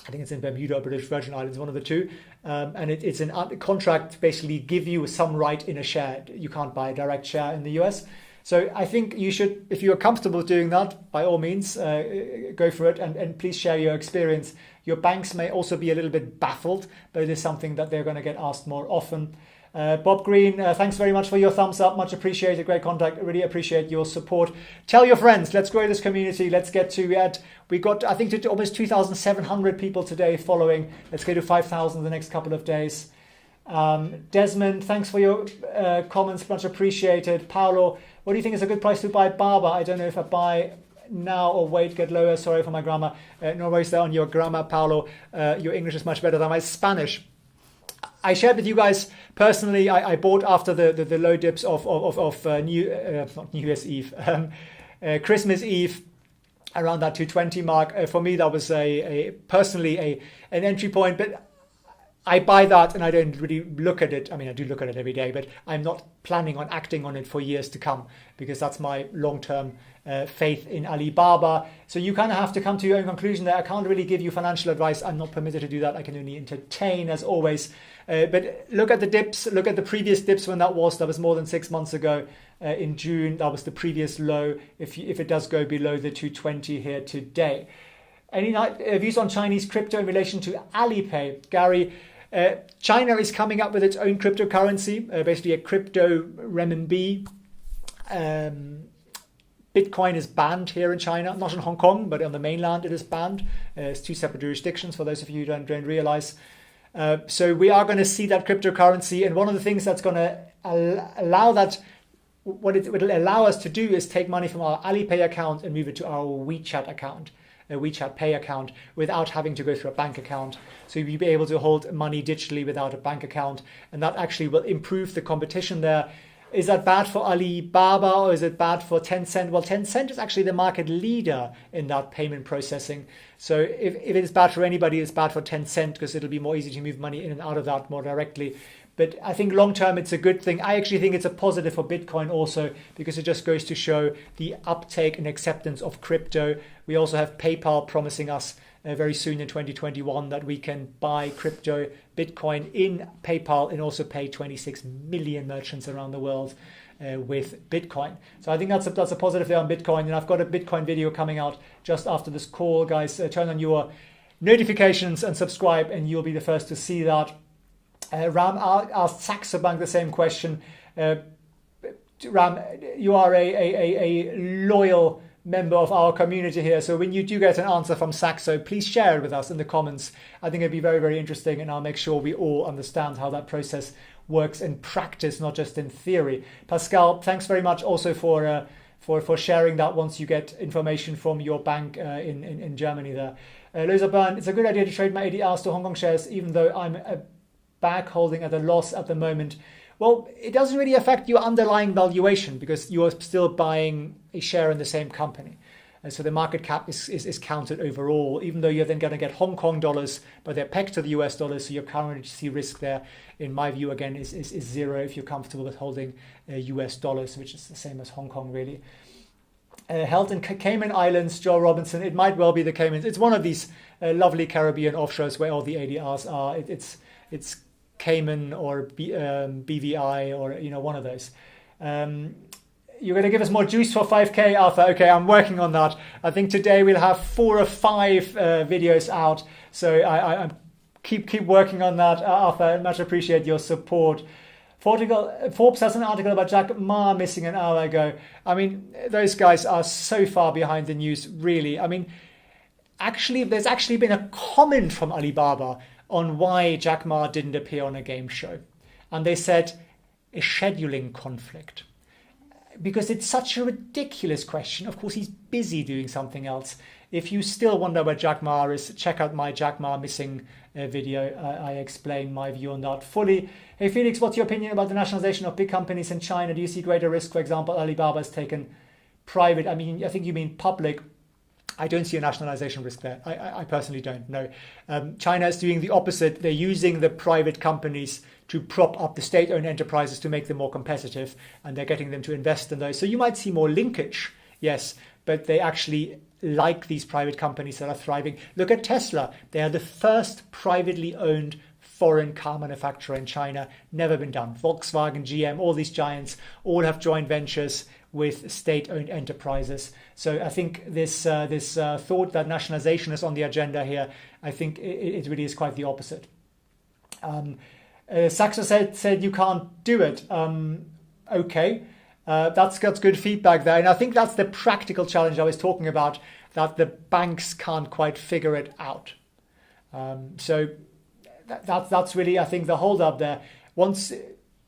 I think it's in Bermuda or British Virgin Islands, one of the two. And it's a contract to basically give you some right in a share. You can't buy a direct share in the US. So I think you should, if you're comfortable doing that, by all means, go for it. And please share your experience. Your banks may also be a little bit baffled, but it is something that they're going to get asked more often. Bob Green, thanks very much for your thumbs up. Much appreciated. Great contact. Really appreciate your support. Tell your friends. Let's grow this community. Let's get to we got, I think, to almost 2,700 people today following. Let's go to 5,000 the next couple of days. Desmond, thanks for your comments. Much appreciated. Paolo, what do you think is a good price to buy Baba? I don't know if I buy now or wait, get lower. Sorry for my grammar. No worries there on your grammar, Paolo. Your English is much better than my Spanish. I shared with you guys personally. I bought after the low dips of not New Year's Eve, Christmas Eve, around that 220 mark. For me, that was personally an entry point, but I buy that and I don't really look at it. I mean, I do look at it every day, but I'm not planning on acting on it for years to come, because that's my long-term faith in Alibaba. So you kind of have to come to your own conclusion there. I can't really give you financial advice. I'm not permitted to do that. I can only entertain, as always. But look at the dips. Look at the previous dips when that was more than 6 months ago. In June, that was the previous low. If it does go below the 220 here today. Any views on Chinese crypto in relation to Alipay? Gary, China is coming up with its own cryptocurrency, basically a crypto renminbi. Bitcoin is banned here in China, not in Hong Kong, but on the mainland it is banned. It's two separate jurisdictions, for those of you who don't realize. So we are going to see that cryptocurrency, and one of the things that's going to allow that, what it will allow us to do, is take money from our Alipay account and move it to our WeChat account, a WeChat Pay account, without having to go through a bank account. So you'll be able to hold money digitally without a bank account, and that actually will improve the competition there. Is that bad for Alibaba, or is it bad for Tencent? Well, Tencent is actually the market leader in that payment processing. So if it is bad for anybody, it's bad for Tencent, because it'll be more easy to move money in and out of that more directly. But I think long term, it's a good thing. I actually think it's a positive for Bitcoin also, because it just goes to show the uptake and acceptance of crypto. We also have PayPal promising us very soon in 2021 that we can buy crypto Bitcoin in PayPal and also pay 26 million merchants around the world with Bitcoin. So I think that's a positive there on Bitcoin. And I've got a Bitcoin video coming out just after this call, guys. Turn on your notifications and subscribe, and you'll be the first to see that. Ram asked Saxo Bank the same question. Ram, you are a loyal member of our community here, so when you do get an answer from Saxo, please share it with us in the comments. I think it'd be very, very interesting, and I'll make sure we all understand how that process works in practice, not just in theory. Pascal, thanks very much also for sharing that once you get information from your bank in Germany there. Loser Burn, it's a good idea to trade my ADRs to Hong Kong shares, even though I'm back holding at a loss at the moment. Well, it doesn't really affect your underlying valuation, because you are still buying a share in the same company. And so the market cap is counted overall, even though you're then going to get Hong Kong dollars, but they're pegged to the US dollars. So your currency risk there, in my view, again, is zero if you're comfortable with holding US dollars, which is the same as Hong Kong, really. Held in Cayman Islands, Joel Robinson. It might well be the Caymans. It's one of these lovely Caribbean offshores where all the ADRs are. It's Cayman or BVI, or one of those. You're going to give us more juice for 5k, Arthur. Okay, I'm working on that. I think today we'll have 4 or 5 videos out, so I keep working on that, Arthur. Much appreciate your support. Forbes has an article about Jack Ma missing an hour ago. I mean, those guys are so far behind the news, really. I mean, there's actually been a comment from Alibaba on why Jack Ma didn't appear on a game show. And they said, a scheduling conflict. Because it's such a ridiculous question. Of course, he's busy doing something else. If you still wonder where Jack Ma is, check out my Jack Ma missing video. I explain my view on that fully. Hey, Felix, what's your opinion about the nationalization of big companies in China? Do you see greater risk? For example, Alibaba has taken private. I mean, I think you mean public. I don't see a nationalization risk there. I personally don't. No. China is doing the opposite. They're using the private companies to prop up the state-owned enterprises to make them more competitive, and they're getting them to invest in those. So you might see more linkage, yes, but they actually like these private companies that are thriving. Look at Tesla. They are the first privately owned foreign car manufacturer in China. Never been done. Volkswagen, GM, all these giants all have joint ventures with state-owned enterprises. So I think this thought that nationalization is on the agenda here, I think it really is quite the opposite. Saxo said you can't do it. Okay, that's good feedback there. And I think that's the practical challenge I was talking about, that the banks can't quite figure it out. So that's really, I think, the hold up there. Once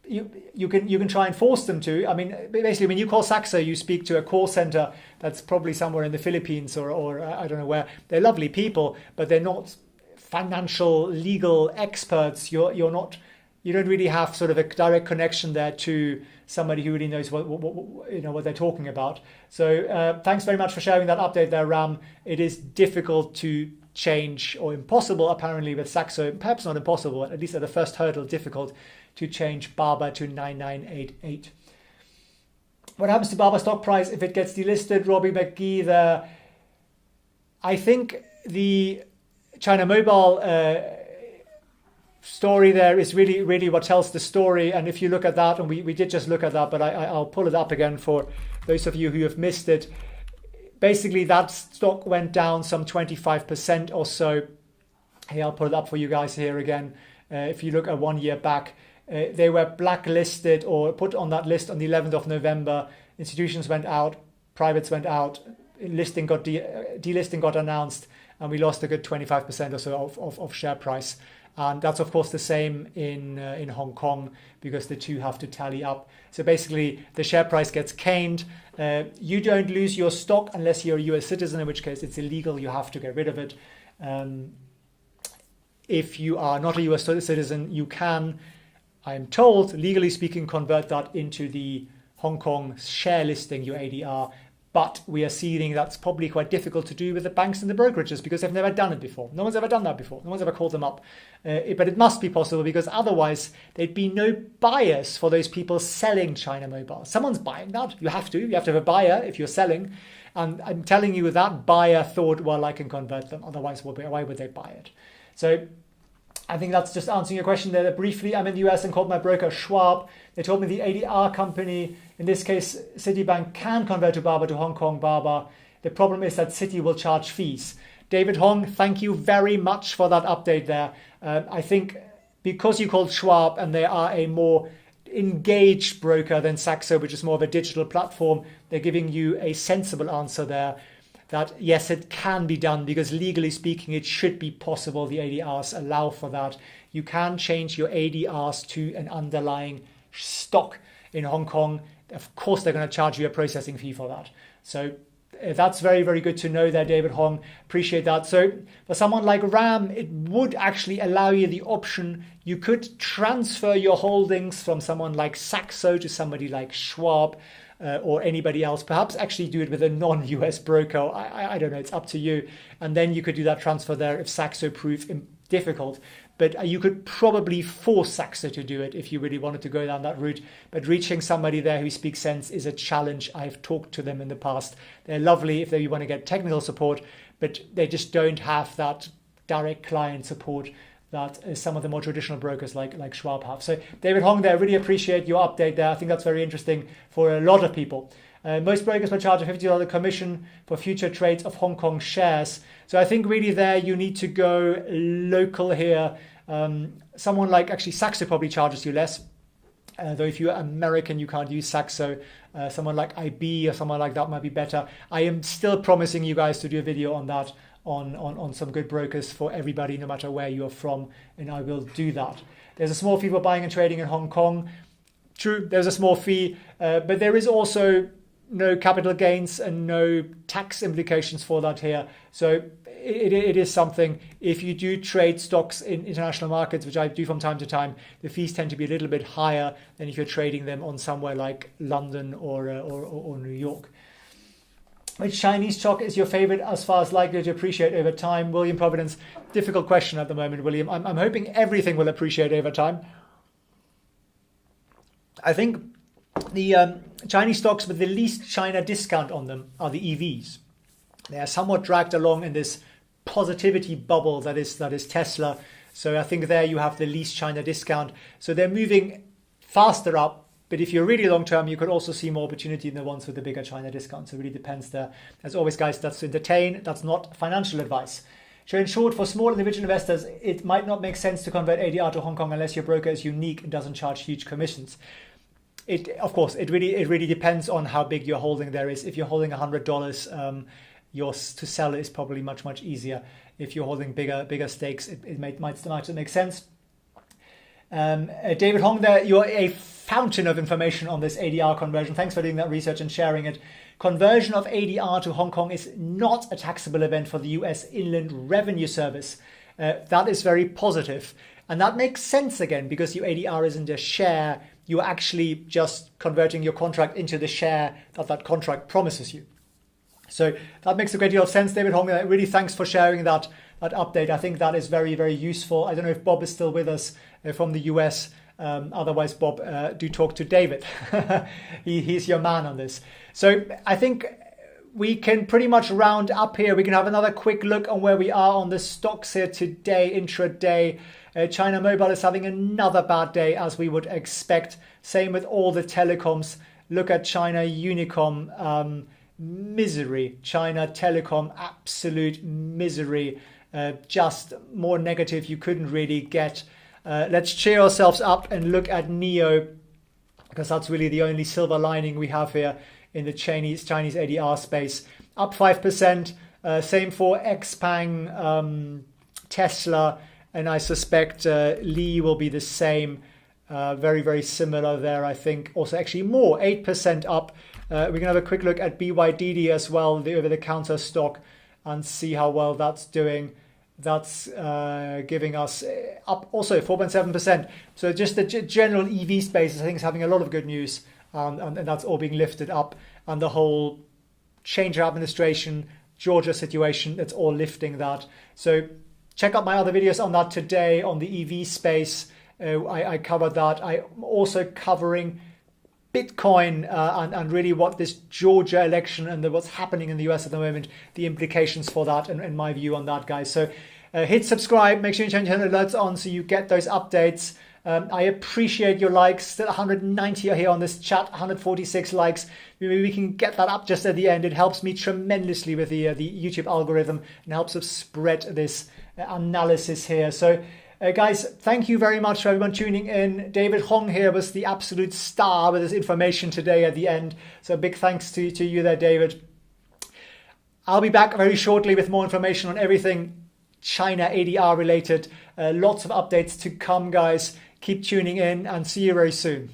you can try and force them to. I mean, basically, when you call Saxo, you speak to a call center that's probably somewhere in the Philippines or I don't know where. They're lovely people, but they're not financial legal experts. You don't really have sort of a direct connection there to somebody who really knows what they're talking about. So thanks very much for sharing that update there, Ram. It is difficult to change, or impossible apparently with Saxo. Perhaps not impossible, at least at the first hurdle, difficult to change BABA to 9988. What happens to BABA stock price if it gets delisted? Robbie McGee there. I think the China Mobile story there is really what tells the story. And if you look at that, and we did just look at that, but I'll pull it up again for those of you who have missed it. Basically, that stock went down some 25% or so. Hey, I'll pull it up for you guys here again. If you look at 1 year back, they were blacklisted or put on that list on the 11th of November. Institutions went out, privates went out, delisting got announced, and we lost a good 25% or so of share price. And that's, of course, the same in Hong Kong, because the two have to tally up. So basically, the share price gets caned. You don't lose your stock unless you're a US citizen, in which case it's illegal. You have to get rid of it. If you are not a US citizen, you can, I'm told, legally speaking, convert that into the Hong Kong share listing, your ADR. But we are seeing that's probably quite difficult to do with the banks and the brokerages, because they've never done it before. No one's ever done that before. No one's ever called them up. But it must be possible, because otherwise there'd be no buyers for those people selling China Mobile. Someone's buying that. You have to have a buyer if you're selling. And I'm telling you, that buyer thought, well, I can convert them. Otherwise, why would they buy it? So I think that's just answering your question there briefly. I'm in the US and called my broker Schwab. They told me the ADR company, in this case Citibank, can convert to BABA to Hong Kong BABA. The problem is that Citi will charge fees. David Hong, thank you very much for that update there. I think because you called Schwab and they are a more engaged broker than Saxo, which is more of a digital platform, they're giving you a sensible answer there. That yes, it can be done, because legally speaking, it should be possible. The ADRs allow for that. You can change your ADRs to an underlying stock in Hong Kong. Of course, they're going to charge you a processing fee for that. So that's very, very good to know there, David Hong. Appreciate that. So for someone like Ram, it would actually allow you the option. You could transfer your holdings from someone like Saxo to somebody like Schwab. Or anybody else, perhaps actually do it with a non-US broker. I don't know, it's up to you. And then you could do that transfer there if Saxo proved difficult. But you could probably force Saxo to do it if you really wanted to go down that route. But reaching somebody there who speaks sense is a challenge. I've talked to them in the past. They're lovely if you want to get technical support, but they just don't have that direct client support that some of the more traditional brokers like Schwab have. So David Hong there, really appreciate your update there. I think that's very interesting for a lot of people. Most brokers will charge a $50 commission for future trades of Hong Kong shares. So I think really there you need to go local here. Someone like actually Saxo probably charges you less. Though if you're American, you can't use Saxo. Someone like IB or someone like that might be better. I am still promising you guys to do a video on that, on some good brokers for everybody, no matter where you're from, and I will do that. There's a small fee for buying and trading in Hong Kong. True, there's a small fee, but there is also no capital gains and no tax implications for that here. So it is something, if you do trade stocks in international markets, which I do from time to time, the fees tend to be a little bit higher than if you're trading them on somewhere like London or New York. Which Chinese stock is your favorite as far as likely to appreciate over time? William Providence, difficult question at the moment, William. I'm hoping everything will appreciate over time. I think the Chinese stocks with the least China discount on them are the EVs. They are somewhat dragged along in this positivity bubble that is Tesla. So I think there you have the least China discount. So they're moving faster up. But if you're really long term, you could also see more opportunity in the ones with the bigger China discount. So it really depends there. As always, guys, that's to entertain. That's not financial advice. So in short, for small individual investors, it might not make sense to convert ADR to Hong Kong unless your broker is unique and doesn't charge huge commissions. Of course, it really depends on how big your holding there is. If you're holding $100, yours to sell is probably much easier. If you're holding bigger stakes, it might make sense. David Hong there, you're a fountain of information on this ADR conversion. Thanks for doing that research and sharing it. Conversion of ADR to Hong Kong is not a taxable event for the US Inland Revenue Service. That is very positive. And that makes sense again, because your ADR isn't a share. You're actually just converting your contract into the share that contract promises you. So that makes a great deal of sense, David Hong. Really thanks for sharing that update. I think that is very useful. I don't know if Bob is still with us from the US. Otherwise, Bob, do talk to David. He's your man on this. So I think we can pretty much round up here. We can have another quick look on where we are on the stocks here today, intraday. China Mobile is having another bad day, as we would expect. Same with all the telecoms. Look at China Unicom. Misery. China Telecom, absolute misery. Just more negative you couldn't really get. Let's cheer ourselves up and look at NEO, because that's really the only silver lining we have here in the Chinese ADR space. Up 5%. Same for XPeng, Tesla, and I suspect Li will be the same. Very similar there, I think. Also, actually more, 8% up. We can have a quick look at BYDD as well, the over-the-counter stock, and see how well that's doing. That's giving us up also 4.7%. So just the general EV space, I think, is having a lot of good news, and that's all being lifted up. And the whole change of administration, Georgia situation, that's all lifting that. So check out my other videos on that today on the EV space. I covered that. I'm also covering Bitcoin and really what this Georgia election and what's happening in the US at the moment, the implications for that, and my view on that, guys. So hit subscribe, make sure you turn your alerts on so you get those updates. I appreciate your likes. Still 190 are here on this chat, 146 likes. Maybe we can get that up just at the end. It helps me tremendously with the YouTube algorithm and helps us spread this analysis here. So guys, thank you very much for everyone tuning in. David Hong here was the absolute star with his information today at the end. So big thanks to you there, David. I'll be back very shortly with more information on everything China ADR related. Lots of updates to come, guys. Keep tuning in and see you very soon.